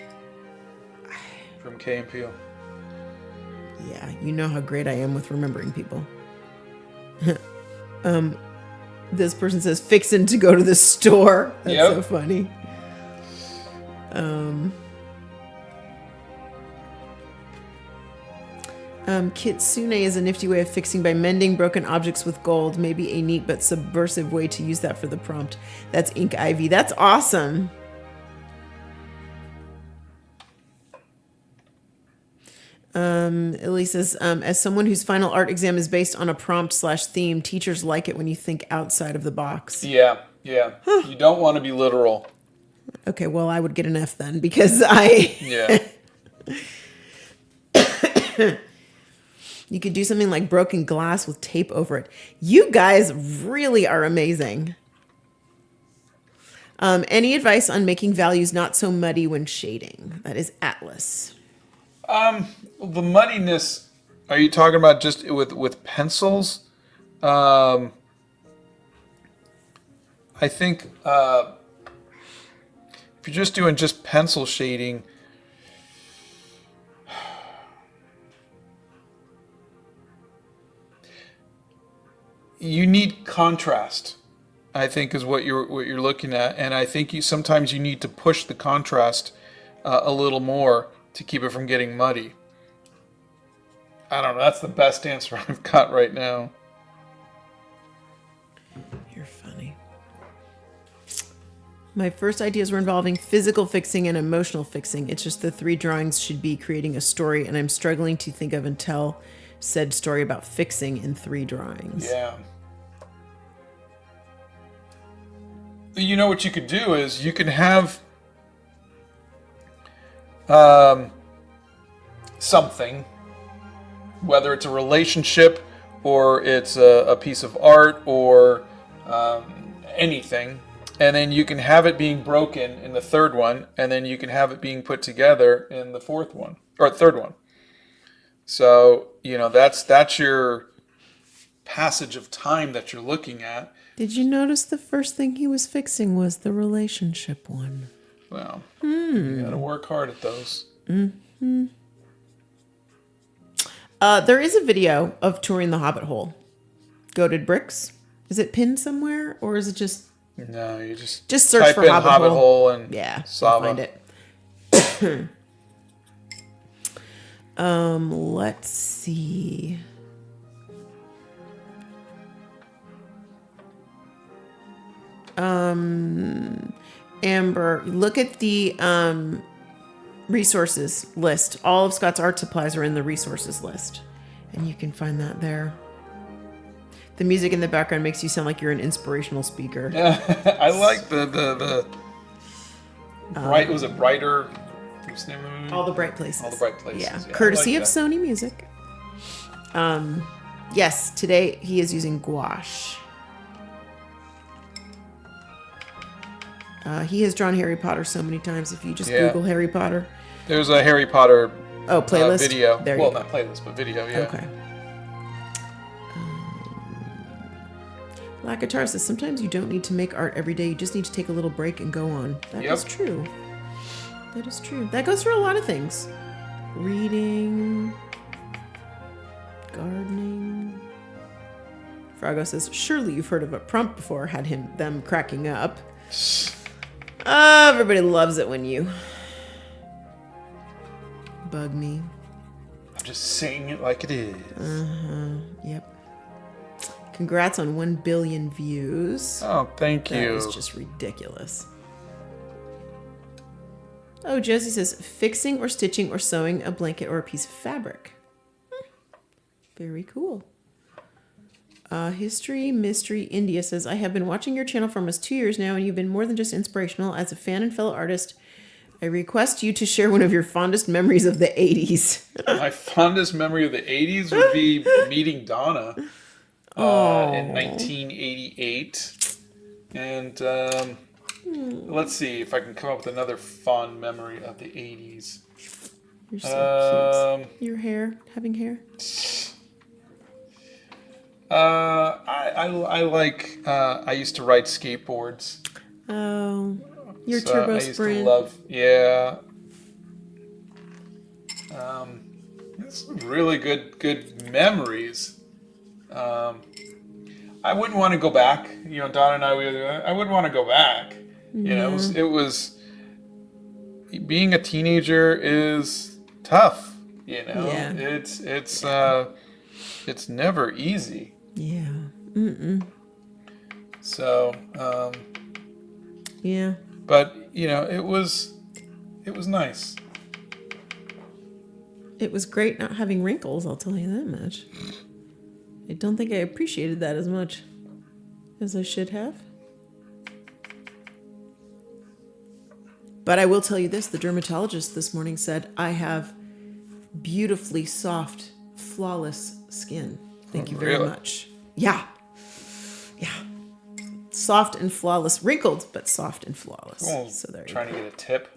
from Key and Peele. Yeah, you know how great I am with remembering people. This person says, fixing to go to the store. That's so funny. Kitsune is a nifty way of fixing by mending broken objects with gold. Maybe a neat but subversive way to use that for the prompt. That's Ink Ivy. That's awesome. Elise says, as someone whose final art exam is based on a prompt/theme, teachers like it when you think outside of the box. Yeah. You don't want to be literal. Okay, well, I would get an F then, because I... Yeah. You could do something like broken glass with tape over it. You guys really are amazing. Any advice on making values not so muddy when shading? That is Atlas. The muddiness, are you talking about just with pencils? I think if you're just doing just pencil shading, you need contrast, I think, is what you're looking at, and I think sometimes you need to push the contrast a little more to keep it from getting muddy. I don't know. That's the best answer I've got right now. You're funny. My first ideas were involving physical fixing and emotional fixing. It's just the 3 drawings should be creating a story, and I'm struggling to think of and tell said story about fixing in 3 drawings. Yeah. You know what you could do is you can have something, whether it's a relationship or it's a piece of art or anything, and then you can have it being broken in the 3rd one, and then you can have it being put together in the 4th one or 3rd one. So, you know, that's your passage of time that you're looking at. Did you notice the first thing he was fixing was the relationship one? Well, you gotta work hard at those. Mm-hmm. There is a video of touring the Hobbit hole. Goated Bricks. Is it pinned somewhere, or is it just... No, you just search type for in Hobbit hole and yeah, Sava. Find it. Let's see. Amber, look at the resources list. All of Scott's art supplies are in the resources list, and you can find that there. The music in the background makes you sound like you're an inspirational speaker. Yeah, I like the bright. Was it Brighter? What's the name of the movie? All the Bright Places. All the Bright Places. Yeah, Yeah, courtesy like of that. Sony Music. Yes, today he is using gouache. He has drawn Harry Potter so many times. If you just Google Harry Potter. There's a Harry Potter playlist video. There Well, you go. not playlist, but video. Yeah. Okay. Lakatar says, sometimes you don't need to make art every day. You just need to take a little break and go on. That is true. That is true. That goes for a lot of things. Reading. Gardening. Frago says, surely you've heard of a prompt before. Had them cracking up. Everybody loves it when you bug me. I'm just saying it like it is. Yep. Congrats on 1 billion views. Oh, thank you. That is just ridiculous. Oh, Josie says, fixing or stitching or sewing a blanket or a piece of fabric. Very cool. History Mystery India says, I have been watching your channel for almost 2 years now, and you've been more than just inspirational. As a fan and fellow artist, I request you to share one of your fondest memories of the 80s. My fondest memory of the 80s would be meeting Donna in 1988. And let's see if I can come up with another fond memory of the 80s. You're so cute. Your hair, having hair. I like. I used to ride skateboards. Oh, your So turbo I used sprint. to love. Yeah. It's really good memories. I wouldn't want to go back. You know, Donna and I wouldn't want to go back. You know, it was being a teenager is tough. You know, Yeah. it's never easy. Yeah. So, Yeah. but you know, it was nice. It was great not having wrinkles, I'll tell you that much. I don't think I appreciated that as much as I should have. But I will tell you this, the dermatologist this morning said, I have beautifully soft, flawless skin. Thank you very Really? much. Yeah. Yeah. Soft and flawless. Wrinkled, but soft and flawless. Oh, So there you trying go. to get a tip.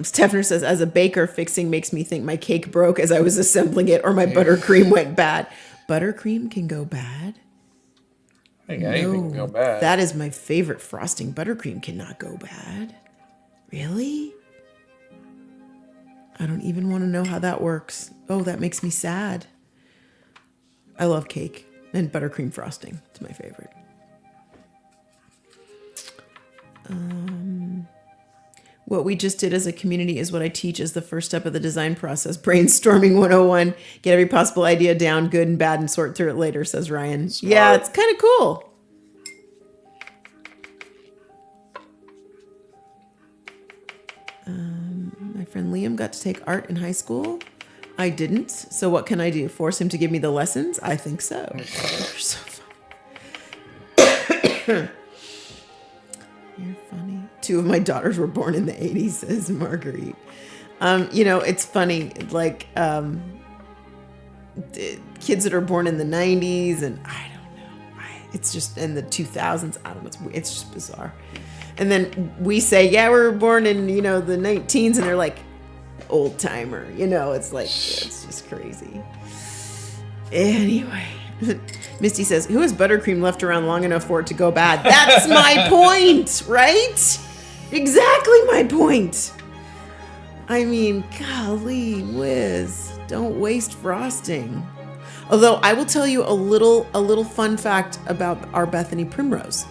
Steffner says, as a baker, fixing makes me think my cake broke as I was assembling it or my buttercream went bad. Buttercream can go bad? I think anything can go bad. That is my favorite frosting. Buttercream cannot go bad. Really? I don't even want to know how that works. Oh, that makes me sad. I love cake and buttercream frosting. It's my favorite. What we just did as a community is what I teach as the first step of the design process. Brainstorming 101. Get every possible idea down, good and bad, and sort through it later, says Ryan. Smart. Yeah, it's kind of cool. My friend Liam got to take art in high school. I didn't. So what can I do? Force him to give me the lessons? I think so. You're so funny. You're funny. 2 of my daughters were born in the 80s, says Marguerite. It's funny, like, kids that are born in the 90s, and I don't know. It's just in the 2000s. I don't know. It's just bizarre. And then we say, yeah, we were born in, the 19s, and they're like, old timer. It's like, it's just crazy. Anyway, Misty says, who has buttercream left around long enough for it to go bad? That's my point, right? Exactly my point. I mean, golly whiz, don't waste frosting. Although I will tell you a little fun fact about our Bethany Primrose.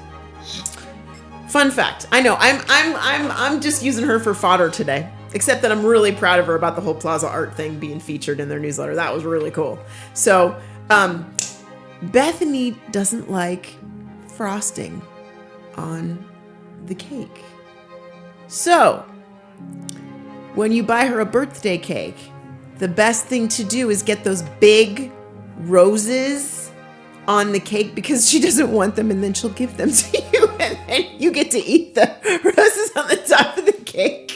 Fun fact. I know I'm just using her for fodder today. Except that I'm really proud of her about the whole Plaza Art thing being featured in their newsletter. That was really cool. So, Bethany doesn't like frosting on the cake. So, when you buy her a birthday cake, the best thing to do is get those big roses on the cake because she doesn't want them, and then she'll give them to you, and then you get to eat the roses on the top of the cake.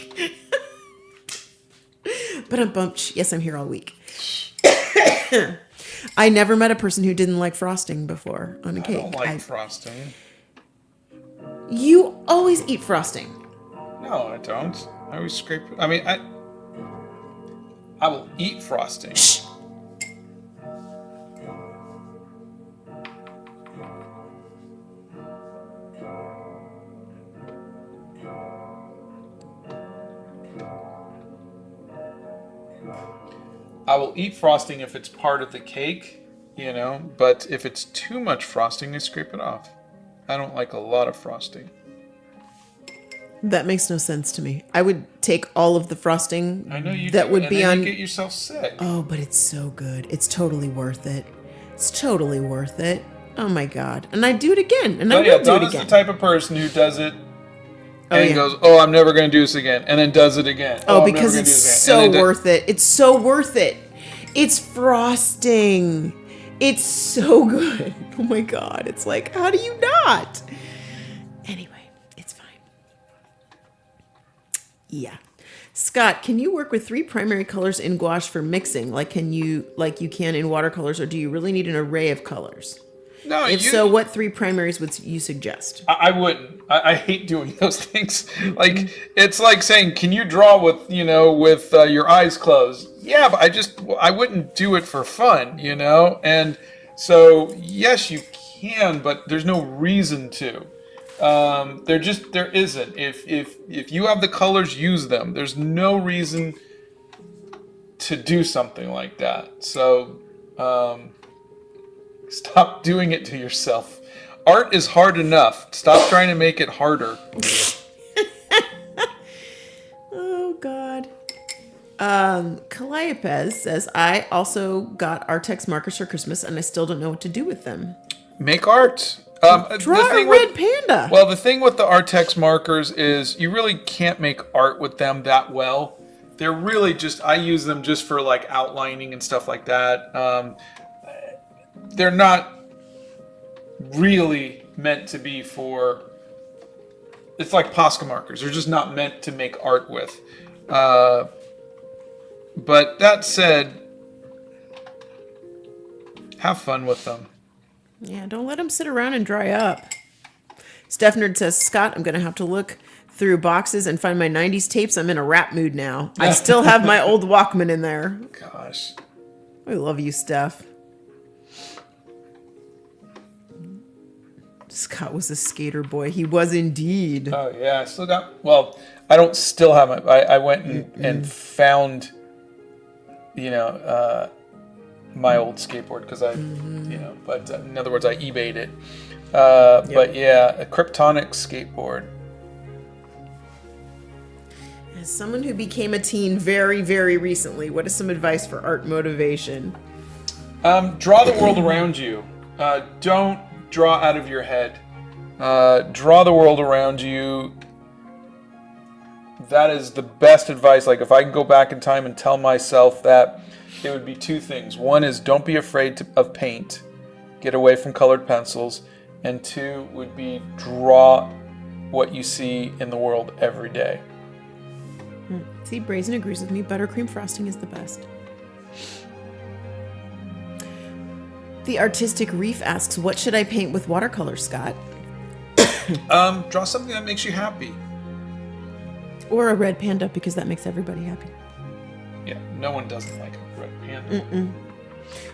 But I'm bumped. Yes, I'm here all week. I never met a person who didn't like frosting before on a cake. I don't like frosting. You always eat frosting. No, I don't. I always scrape. I mean, I will eat frosting. Shh. I will eat frosting if it's part of the cake, but if it's too much frosting, I scrape it off. I don't like a lot of frosting. That makes no sense to me. I would take all of the frosting I know you that do, would and be then on. You get yourself sick. Oh, but it's so good. It's totally worth it. It's totally worth it. Oh my God. And I do it again. And I will do it Donna's again. the type of person who does it Oh, and yeah. goes, oh, I'm never going to do this again. And then does it again. Oh, I'm because never gonna it's do this so again. worth it. It's so worth it. It's frosting. It's so good. Oh my God. It's like, how do you not? Anyway, it's fine. Yeah. Scott, can you work with 3 primary colors in gouache for mixing like you can in watercolors, or do you really need an array of colors? No, If so, what 3 primaries would you suggest? I wouldn't. I hate doing those things. Like, it's like saying, can you draw with your eyes closed? Yeah, but I wouldn't do it for fun, And so, yes, you can, but there's no reason to. There isn't. If you have the colors, use them. There's no reason to do something like that. So, stop doing it to yourself. Art is hard enough. Stop trying to make it harder. Oh, God. Calliope says, I also got Artex markers for Christmas, and I still don't know what to do with them. Make art. Draw a red panda. Well, the thing with the Artex markers is you really can't make art with them that well. They're really I use them just for like outlining and stuff like that. They're not really meant to be for. It's like Posca markers. They're just not meant to make art with. But that said, have fun with them. Yeah, don't let them sit around and dry up. Stephnerd says, Scott, I'm going to have to look through boxes and find my 90s tapes. I'm in a rap mood now. I still have my old Walkman in there. Gosh. I love you, Steph. Scott was a skater boy. He was indeed. Oh, yeah. I still got... Well, I don't still have my... I went and found, my old skateboard because but in other words, I eBayed it. Yep. But yeah, a Kryptonic skateboard. As someone who became a teen very, very recently, what is some advice for art motivation? Draw the world around you. Don't draw out of your head. Draw the world around you. that is the best advice. Like, if I can go back in time and tell myself that, it would be two things. One is don't be afraid of paint. Get away from colored pencils. And two would be draw what you see in the world every day. See, Brazen agrees with me. Buttercream frosting is the best. The Artistic Reef asks, what should I paint with watercolor, Scott? Draw something that makes you happy. Or a red panda, because that makes everybody happy. Yeah, no one doesn't like a red panda.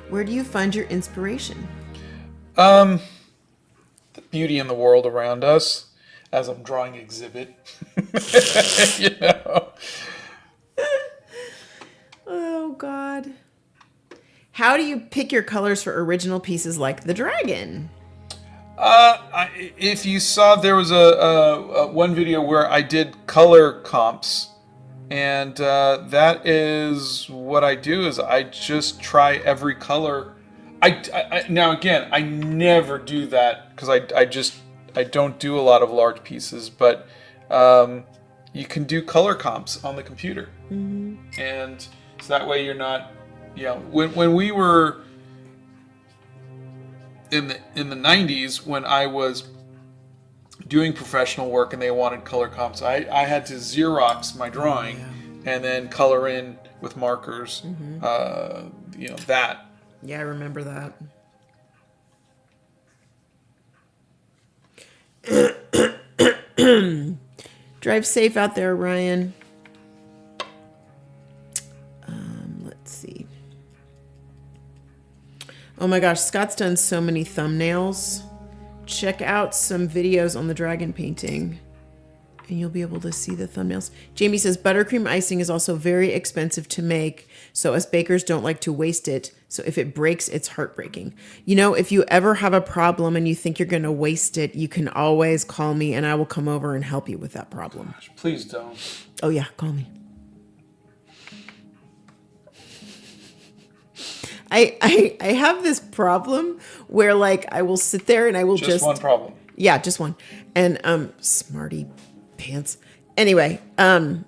Where do you find your inspiration? The beauty in the world around us, as I'm drawing exhibit. You know. Oh, God. How do you pick your colors for original pieces like the dragon? If you saw, there was a one video where I did color comps, and that is what I do. Is I just try every color. Now again, I never do that because I don't do a lot of large pieces, but you can do color comps on the computer, and so that way you're not, when we were in the 90s, when I was doing professional work and they wanted color comps, I had to Xerox my drawing and then color in with markers. That. Yeah, I remember that. Drive safe out there, Ryan. Let's see. Oh my gosh, Scott's done so many thumbnails. Check out some videos on the dragon painting and you'll be able to see the thumbnails. Jamie says buttercream icing is also very expensive to make, so us bakers don't like to waste it. So if it breaks, it's heartbreaking. If you ever have a problem and you think you're going to waste it, you can always call me and I will come over and help you with that problem. Please don't. Oh yeah, call me. I have this problem where I will sit there and I will just one problem. Yeah, just one. And smarty pants. Anyway, I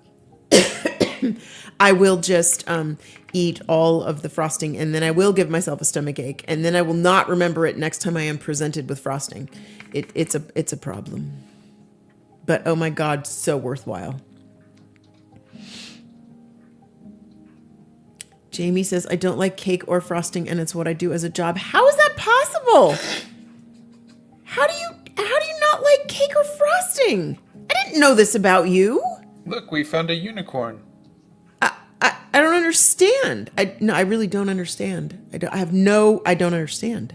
will just eat all of the frosting and then I will give myself a stomach ache and then I will not remember it next time I am presented with frosting. It's a problem. But oh my God, so worthwhile. Jamie says, I don't like cake or frosting and it's what I do as a job. How is that possible? How do you not like cake or frosting? I didn't know this about you. Look, we found a unicorn. I don't understand. I really don't understand. I don't understand.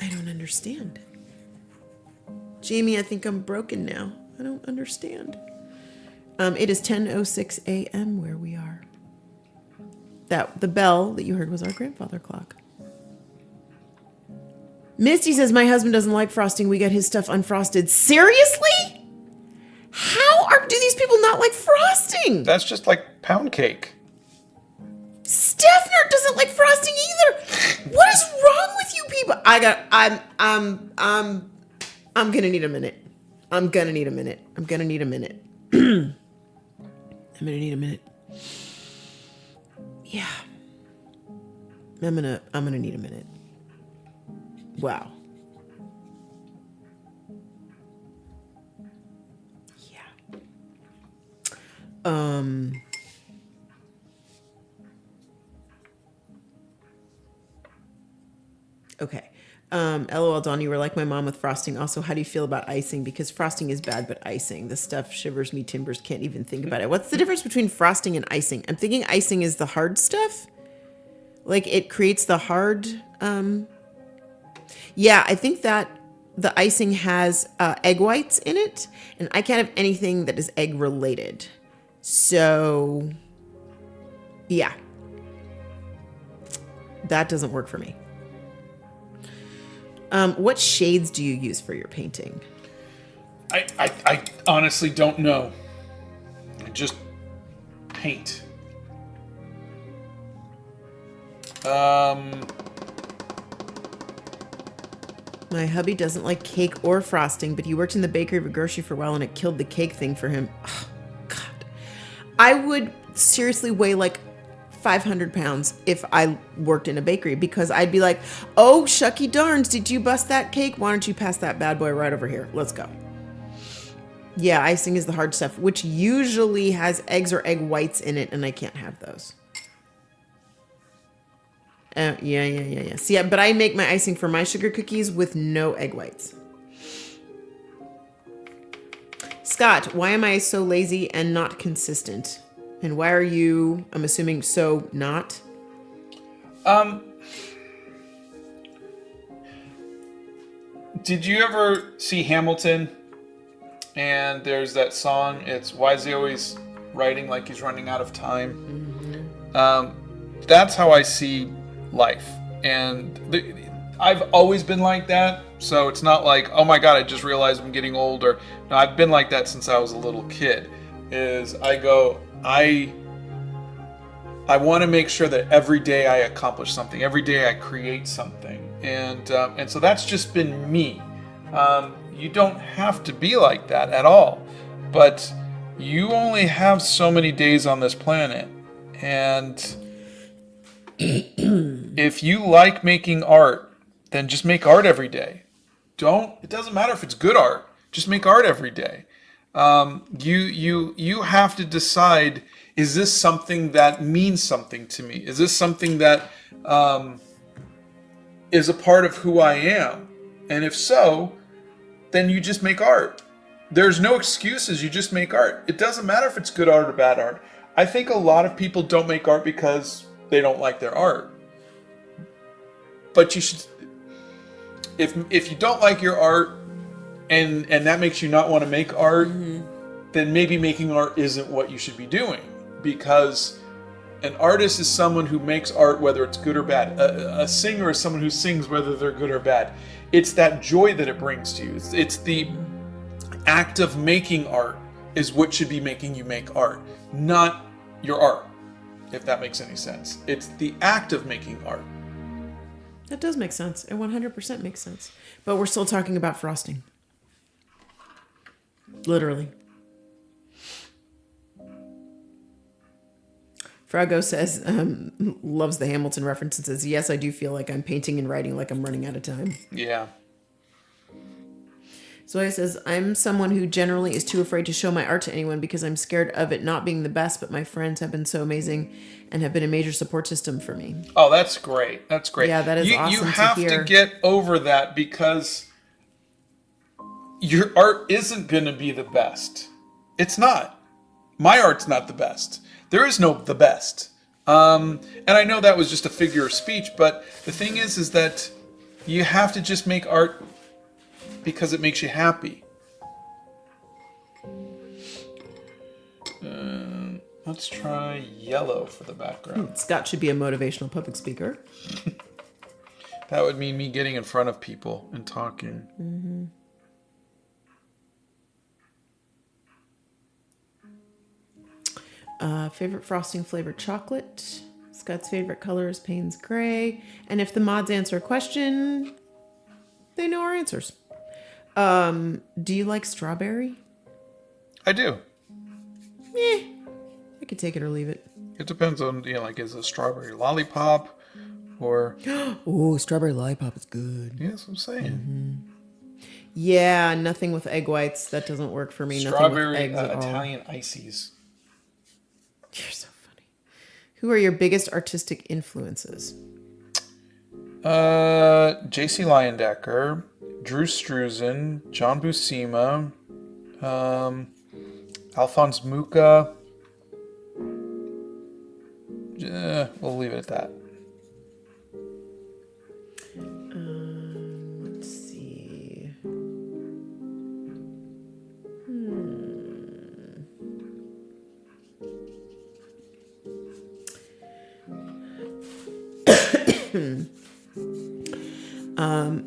I don't understand. Jamie, I think I'm broken now. I don't understand. It is 10:06 a.m. where we are. The bell that you heard was our grandfather clock. Misty says, my husband doesn't like frosting. We get his stuff unfrosted. Seriously? Do these people not like frosting? That's just like pound cake. Stefner doesn't like frosting either. What is wrong with you people? I'm gonna need a minute. I'm gonna need a minute. I'm gonna need a minute. Yeah. I'm gonna need a minute. Wow. Yeah. Okay. LOL, Dawn, you were like my mom with frosting. Also, how do you feel about icing? Because frosting is bad, but icing, the stuff shivers me timbers. Can't even think about it. What's the difference between frosting and icing? I'm thinking icing is the hard stuff. Like it creates the hard. Yeah, I think that the icing has egg whites in it, and I can't have anything that is egg related. So, yeah, that doesn't work for me. What shades do you use for your painting? I honestly don't know. I just paint. My hubby doesn't like cake or frosting, but he worked in the bakery of a grocery for a while and it killed the cake thing for him. Oh, God. I would seriously weigh like 500 pounds if I worked in a bakery because I'd be like, oh, shucky darns, did you bust that cake? Why don't you pass that bad boy right over here? Let's go. Yeah, icing is the hard stuff, which usually has eggs or egg whites in it, and I can't have those. Yeah. See, but I make my icing for my sugar cookies with no egg whites. Scott, why am I so lazy and not consistent? And why are you, I'm assuming, so not? Did you ever see Hamilton? And there's that song, it's Why Is He Always Writing Like He's Running Out of Time? Mm-hmm. That's how I see life. And I've always been like that. So it's not like, oh my God, I just realized I'm getting older. No, I've been like that since I was a little kid. I want to make sure that every day I accomplish something. Every day I create something. And so that's just been me. You don't have to be like that at all. But you only have so many days on this planet. And if you like making art, then just make art every day. It doesn't matter if it's good art. Just make art every day. You have to decide, is this something that means something to me? Is this something that is a part of who I am? And if so, then you just make art. There's no excuses, you just make art. It doesn't matter if it's good art or bad art. I think a lot of people don't make art because they don't like their art. But you should, if you don't like your art and that makes you not want to make art, mm-hmm. then maybe making art isn't what you should be doing. Because an artist is someone who makes art whether it's good or bad. A singer is someone who sings whether they're good or bad. It's that joy that it brings to you. It's the act of making art is what should be making you make art, not your art, if that makes any sense. It's the act of making art. That does make sense. It 100% makes sense. But we're still talking about frosting. Literally. Frago says, loves the Hamilton reference and says, yes, I do feel like I'm painting and writing like I'm running out of time. Yeah. Zoya says, I'm someone who generally is too afraid to show my art to anyone because I'm scared of it not being the best, but my friends have been so amazing and have been a major support system for me. Oh, that's great. That's great. Yeah, that is awesome You have to get over that because your art isn't going to be the best. It's not. My art's not the best. There is no the best. And I know that was just a figure of speech, but the thing is that you have to just make art because it makes you happy. Let's try yellow for the background. Scott should be a motivational public speaker. That would mean me getting in front of people and talking. Mm-hmm. Favorite frosting flavored chocolate. Scott's favorite color is Payne's Gray. And if the mods answer a question, they know our answers. Do you like strawberry? I do. I could take it or leave it. It depends on, is it a strawberry lollipop or... Oh, strawberry lollipop is good. Yeah, that's what I'm saying. Mm-hmm. Yeah, nothing with egg whites. That doesn't work for me. Strawberry nothing with eggs Italian ices. You're so funny. Who are your biggest artistic influences? J.C. Leyendecker, Drew Struzan, John Buscema, Alphonse Mucha. We'll leave it at that. Let's see.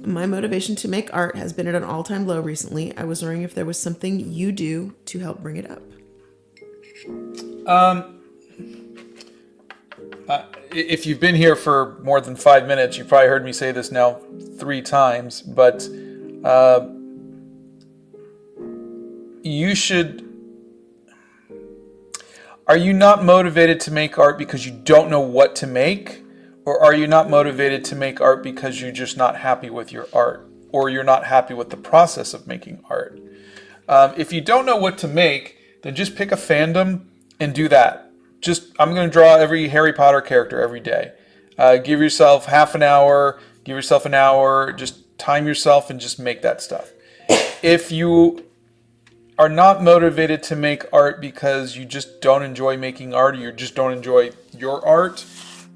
My motivation to make art has been at an all-time low recently. I was wondering if there was something you do to help bring it up. if you've been here for more than 5 minutes, you probably heard me say this now 3 times, but you should... Are you not motivated to make art because you don't know what to make? Or are you not motivated to make art because you're just not happy with your art? Or you're not happy with the process of making art? If you don't know what to make, then just pick a fandom and do that. I'm going to draw every Harry Potter character every day. Give yourself half an hour, give yourself an hour, just time yourself and just make that stuff. If you are not motivated to make art because you just don't enjoy making art, or you just don't enjoy your art,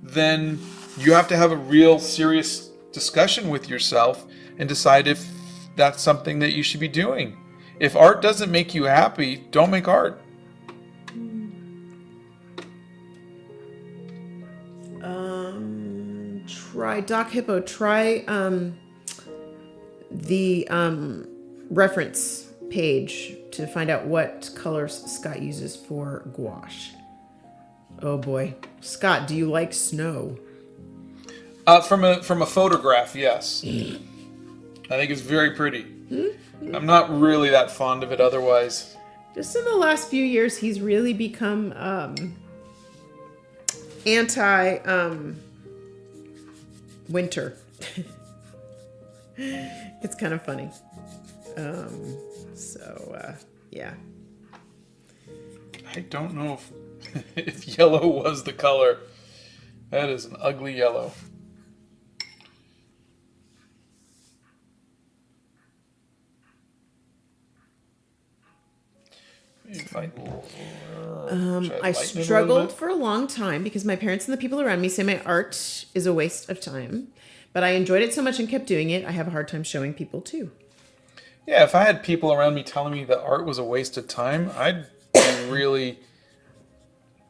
then you have to have a real serious discussion with yourself and decide if that's something that you should be doing. If art doesn't make you happy, don't make art. Try Doc Hippo. Try the reference page to find out what colors Scott uses for gouache. Oh boy, Scott, do you like snow? From a photograph, yes. I think it's very pretty. I'm not really that fond of it otherwise. Just in the last few years, he's really become anti-winter. It's kind of funny. Yeah. I don't know if yellow was the color. That is an ugly yellow. I struggled for a long time because my parents and the people around me say my art is a waste of time. But I enjoyed it so much and kept doing it, I have a hard time showing people too. Yeah, if I had people around me telling me that art was a waste of time, I'd be really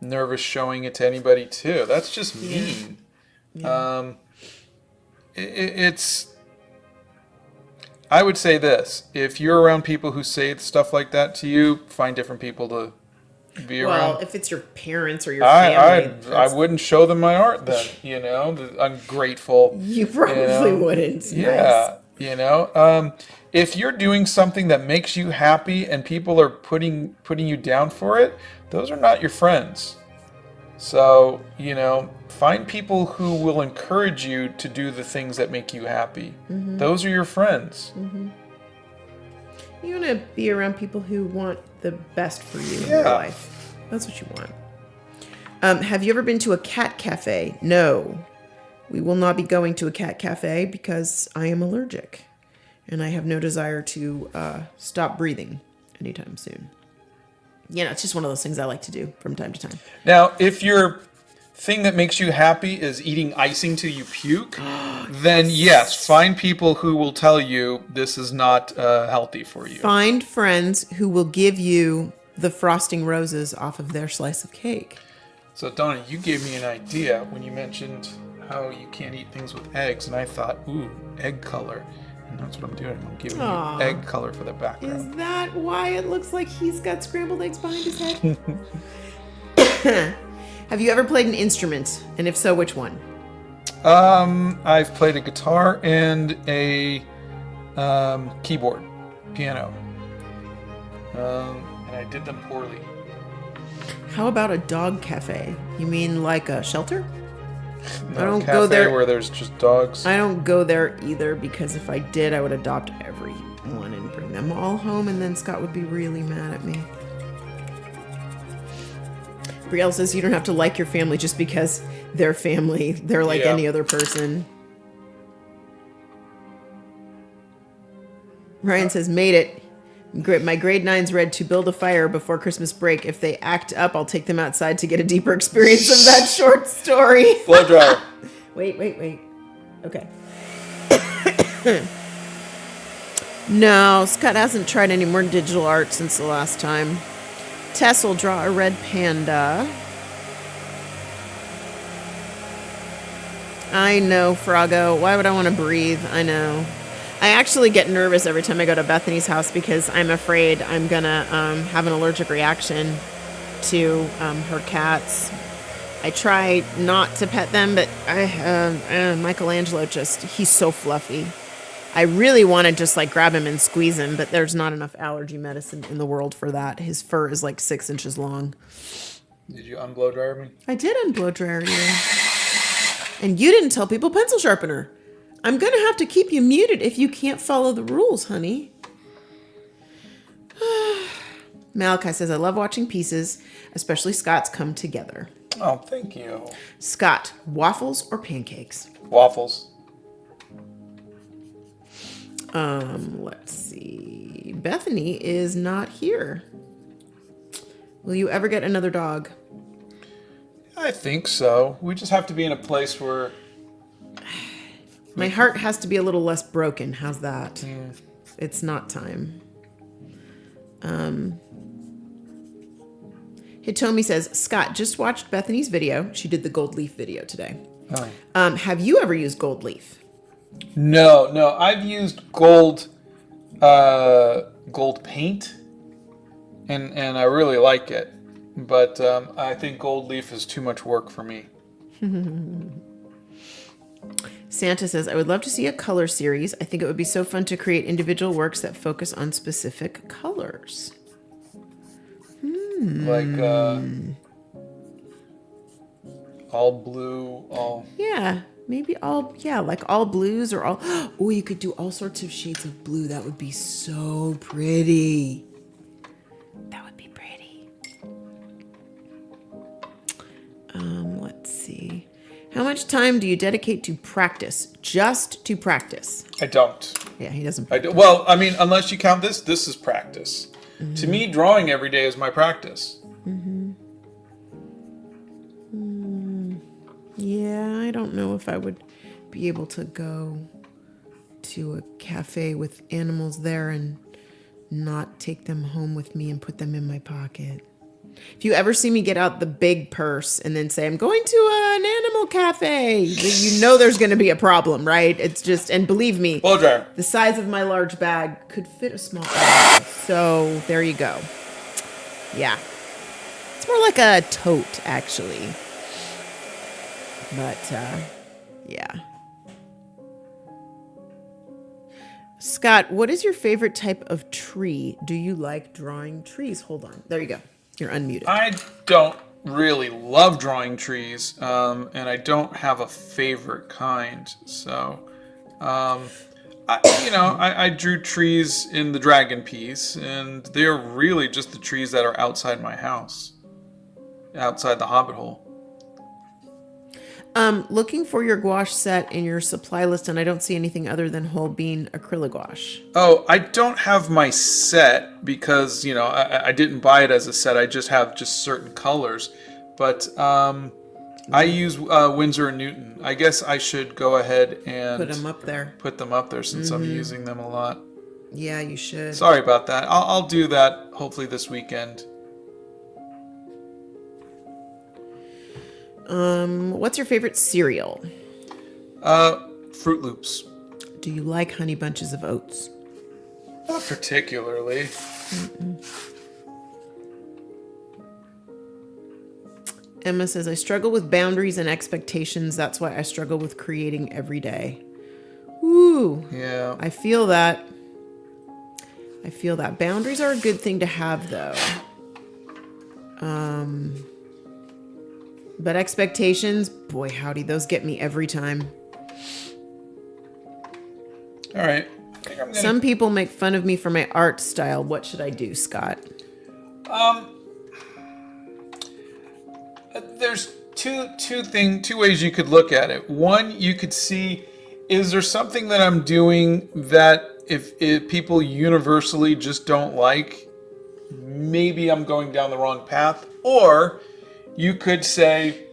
nervous showing it to anybody too. That's just mean. Yeah. I would say this: if you're around people who say stuff like that to you, find different people to be around. Well, if it's your parents or your family, I wouldn't show them my art then. You know, the ungrateful. You probably wouldn't. Yeah, nice. You know, if you're doing something that makes you happy and people are putting you down for it, those are not your friends. So, you know, find people who will encourage you to do the things that make you happy. Mm-hmm. Those are your friends. Mm-hmm. You want to be around people who want the best for you in your life. That's what you want. Have you ever been to a cat cafe? No. We will not be going to a cat cafe because I am allergic. And I have no desire to stop breathing anytime soon. You know, it's just one of those things I like to do from time to time. Now, if your thing that makes you happy is eating icing till you puke, then yes, find people who will tell you this is not healthy for you. Find friends who will give you the frosting roses off of their slice of cake. So, Donna, you gave me an idea when you mentioned how you can't eat things with eggs, and I thought, ooh, egg color. And that's what I'm doing. I'm giving you egg color for the background. Is that why it looks like he's got scrambled eggs behind his head? Have you ever played an instrument? And if so, which one? I've played a guitar and a keyboard, piano. And I did them poorly. How about a dog cafe? You mean like a shelter? No, I don't go there where there's just dogs. I don't go there either because if I did, I would adopt everyone and bring them all home, and then Scott would be really mad at me. Brielle says you don't have to like your family just because they're family. They're like any other person. Ryan says, made it. My grade 9s read To Build a Fire before Christmas break. If they act up, I'll take them outside to get a deeper experience of that short story. Blow dryer. Wait. Okay. No, Scott hasn't tried any more digital art since the last time. Tess will draw a red panda. I know, Froggo. Why would I want to breathe? I know. I actually get nervous every time I go to Bethany's house because I'm afraid I'm going to have an allergic reaction to her cats. I try not to pet them, but Michelangelo he's so fluffy. I really want to just like grab him and squeeze him, but there's not enough allergy medicine in the world for that. His fur is like 6 inches long. Did you unblow dryer me? I did unblow dryer you. And you didn't tell people pencil sharpener. I'm going to have to keep you muted if you can't follow the rules, honey. Malachi says, I love watching pieces, especially Scott's come together. Oh, thank you. Scott, waffles or pancakes? Waffles. Let's see. Bethany is not here. Will you ever get another dog? I think so. We just have to be in a place where... My heart has to be a little less broken. How's that? Yeah. It's not time. Hitomi says, Scott, just watched Bethany's video. She did the gold leaf video today. Oh. Have you ever used gold leaf? No. I've used gold paint, and I really like it. But I think gold leaf is too much work for me. Santa says, I would love to see a color series. I think it would be so fun to create individual works that focus on specific colors. Like all blue, all... Yeah, maybe like all blues or all... Oh, you could do all sorts of shades of blue. That would be so pretty. That would be pretty. Let's see. How much time do you dedicate to practice? Just to practice? I don't. Yeah, he doesn't I do. Well, I mean, unless you count this is practice. Mm-hmm. To me, drawing every day is my practice. Mm-hmm. Yeah, I don't know if I would be able to go to a cafe with animals there and not take them home with me and put them in my pocket. If you ever see me get out the big purse and then say, I'm going to an animal cafe, you know there's going to be a problem, right? It's just, and believe me, Blow dryer. The size of my large bag could fit a small animal. So there you go. Yeah. It's more like a tote, actually. But, yeah. Scott, what is your favorite type of tree? Do you like drawing trees? Hold on. There you go. You're unmuted. I don't really love drawing trees, and I don't have a favorite kind. So, I drew trees in the dragon piece, and they're really just the trees that are outside my house, outside the Hobbit hole. Looking for your gouache set in your supply list, and I don't see anything other than whole bean acrylic gouache. Oh, I don't have my set because, I didn't buy it as a set. I just have certain colors. But I use Winsor & Newton. I guess I should go ahead and... Put them up there since I'm using them a lot. Yeah, you should. Sorry about that. I'll do that hopefully this weekend. What's your favorite cereal? Fruit Loops. Do you like Honey Bunches of Oats? Not particularly. Mm-mm. Emma says, I struggle with boundaries and expectations. That's why I struggle with creating every day. Woo. Yeah. I feel that. Boundaries are a good thing to have, though. But expectations, boy, howdy, those get me every time. All right. Some people make fun of me for my art style. What should I do, Scott? There's two ways you could look at it. One, you could see, is there something that I'm doing that if people universally just don't like, maybe I'm going down the wrong path? Or you could say,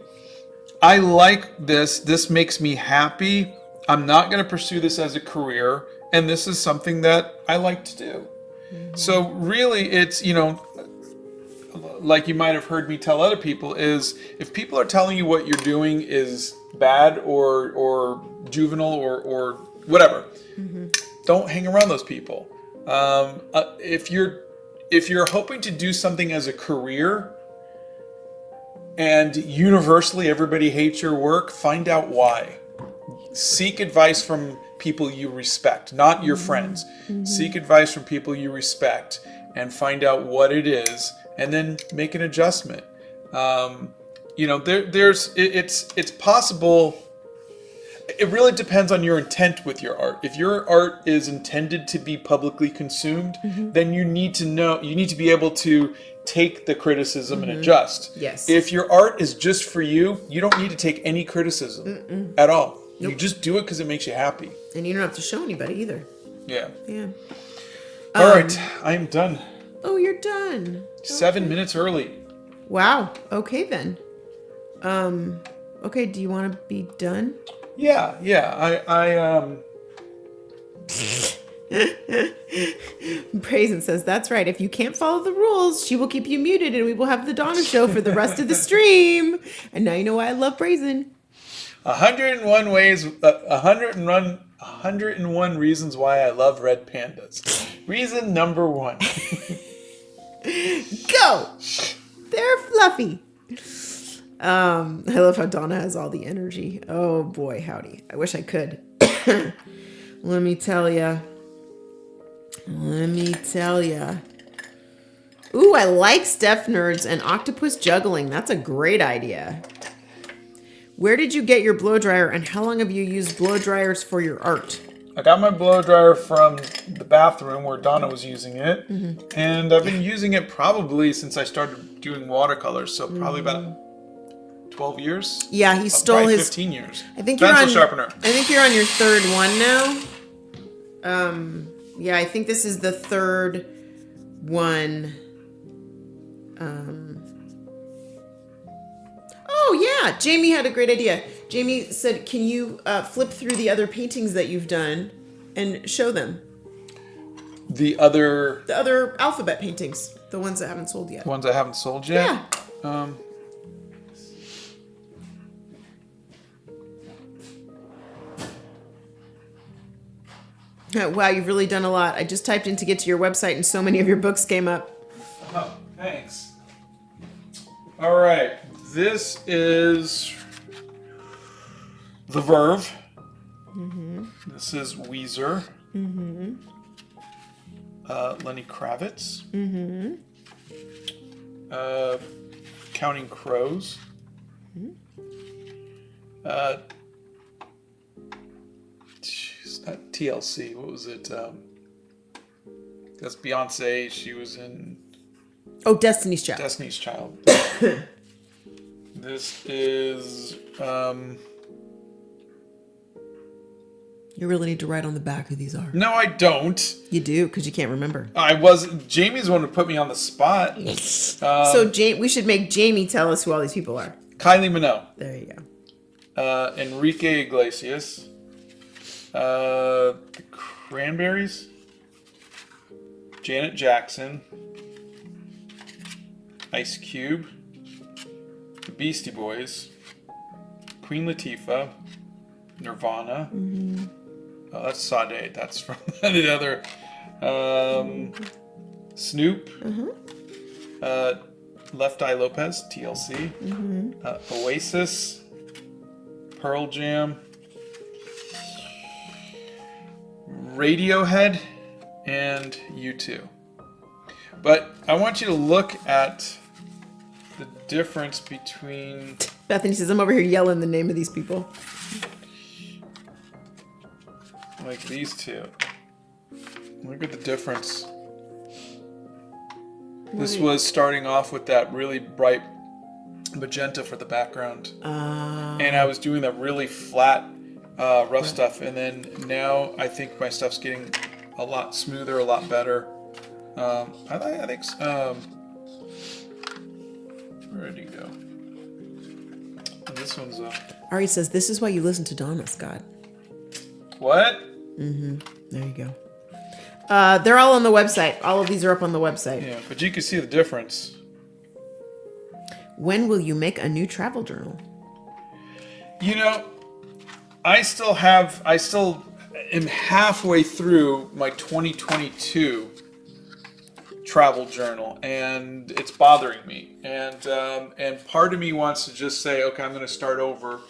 I like this. This makes me happy. I'm not going to pursue this as a career. And this is something that I like to do. Mm-hmm. So really it's, like you might have heard me tell other people, is if people are telling you what you're doing is bad or juvenile or whatever, mm-hmm. don't hang around those people. If you're hoping to do something as a career, and universally everybody hates your work, find out why. Seek advice from people you respect, not your friends. Seek advice from people you respect and find out what it is, and then make an adjustment. It's possible. It really depends on your intent with your art. If your art is intended to be publicly consumed, then you need to be able to take the criticism and adjust. Yes. If your art is just for you, you don't need to take any criticism at all. Nope. You just do it because it makes you happy. And you don't have to show anybody either. Yeah. Yeah. All right, I'm done. Oh, you're done. 7 minutes early. Wow. Okay then. Okay. Do you want to be done? Yeah. Brazen says, that's right. If you can't follow the rules, she will keep you muted and we will have the Donna show for the rest of the stream. And now you know why I love Brazen. 101 ways, 101 reasons why I love red pandas. Reason number 1. Go! They're fluffy. I love how Donna has all the energy. Oh boy, howdy. I wish I could. Let me tell ya. Ooh, I like Steph Nerds and octopus juggling. That's a great idea. Where did you get your blow dryer and how long have you used blow dryers for your art? I got my blow dryer from the bathroom where Donna was using it. And I've been using it probably since I started doing watercolors. So probably about 12 years. Yeah, he stole his 15 years. I think pencil sharpener. I think you're on your third one now. Yeah, I think this is the third one. Oh yeah, Jamie had a great idea. Jamie said, "Can you flip through the other paintings that you've done and show them?" The other alphabet paintings, the ones that haven't sold yet. The ones I haven't sold yet. Yeah. Wow, you've really done a lot. I just typed in to get to your website and so many of your books came up. Oh, thanks. All right. This is The Verve. This is Weezer. Lenny Kravitz. Counting Crows. Not TLC. What was it? That's Beyonce. She was in. Oh, Destiny's Child. Destiny's Child. This is. You really need to write on the back who these are. No, I don't. You do, because you can't remember. Jamie's the one who put me on the spot. So we should make Jamie tell us who all these people are. Kylie Minogue. There you go. Enrique Iglesias. The Cranberries, Janet Jackson, Ice Cube, the Beastie Boys, Queen Latifah, Nirvana. Oh, that's Sade. That's from the other. Snoop, Left Eye Lopez, TLC, Oasis, Pearl Jam, Radiohead, and U2. But I want you to look at the difference between... Bethany says, I'm over here yelling the name of these people. Like these two. Look at the difference. This was starting off with that really bright magenta for the background. And I was doing that really flat rough stuff, and then now I think my stuff's getting a lot smoother, a lot better. I think. Where did he go? And this one's. Ari says, "This is why you listen to Donna, Scott." What? There you go. They're all on the website. All of these are up on the website. Yeah, but you can see the difference. When will you make a new travel journal? You know, I still am halfway through my 2022 travel journal, and it's bothering me. And part of me wants to just say, okay, I'm going to start over,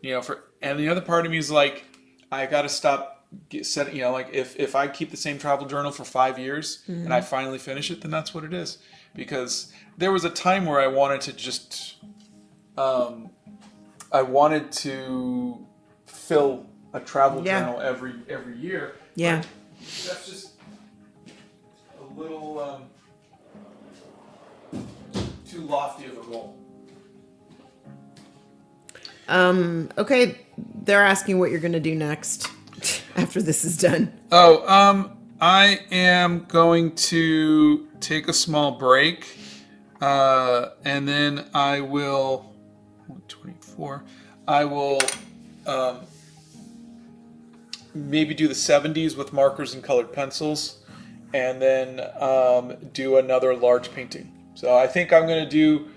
and the other part of me is like, I got to stop setting, like if I keep the same travel journal for 5 years and I finally finish it, then that's what it is. Because there was a time where I wanted to just, I wanted to fill a travel journal every year. Yeah. But that's just a little too lofty of a goal. Okay, they're asking what you're going to do next after this is done. I am going to take a small break, and then I will. 24. I will maybe do the 70s with markers and colored pencils, and then do another large painting. So I think I'm going to do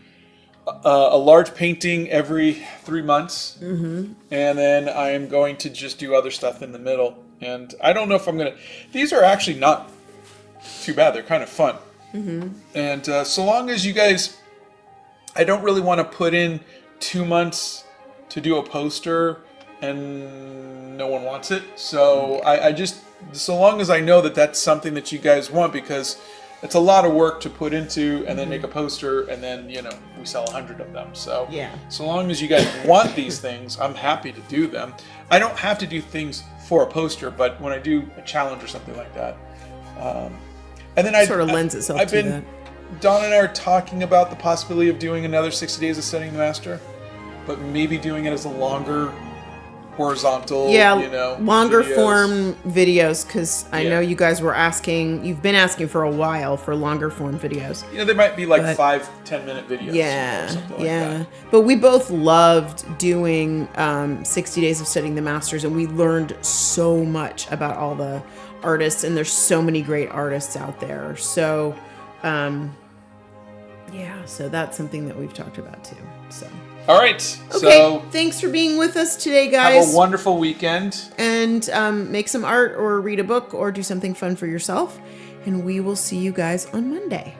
a large painting every 3 months, and then I am going to just do other stuff in the middle. And I don't know if I'm going to... These are actually not too bad. They're kind of fun. And so long as you guys... I don't really want to put in 2 months to do a poster and no one wants it. So I just... So long as I know that that's something that you guys want, because it's a lot of work to put into and then make a poster, and then, we sell 100 of them. So Yeah. so long as you guys want these things, I'm happy to do them. I don't have to do things for a poster, but when I do a challenge or something like that. And then Sort of lends itself to that. Don and I are talking about the possibility of doing another 60 Days of Studying the Master, but maybe doing it as a longer horizontal, longer videos. form videos, because I know you guys were asking, you've been asking for a while for longer form videos. They might be like 5-10 minute videos. Yeah, or something like that. But we both loved doing 60 Days of Studying the Masters, and we learned so much about all the artists, and there's so many great artists out there. So, so that's something that we've talked about too. So. All right. Okay, so thanks for being with us today, guys. Have a wonderful weekend. And make some art or read a book or do something fun for yourself. And we will see you guys on Monday.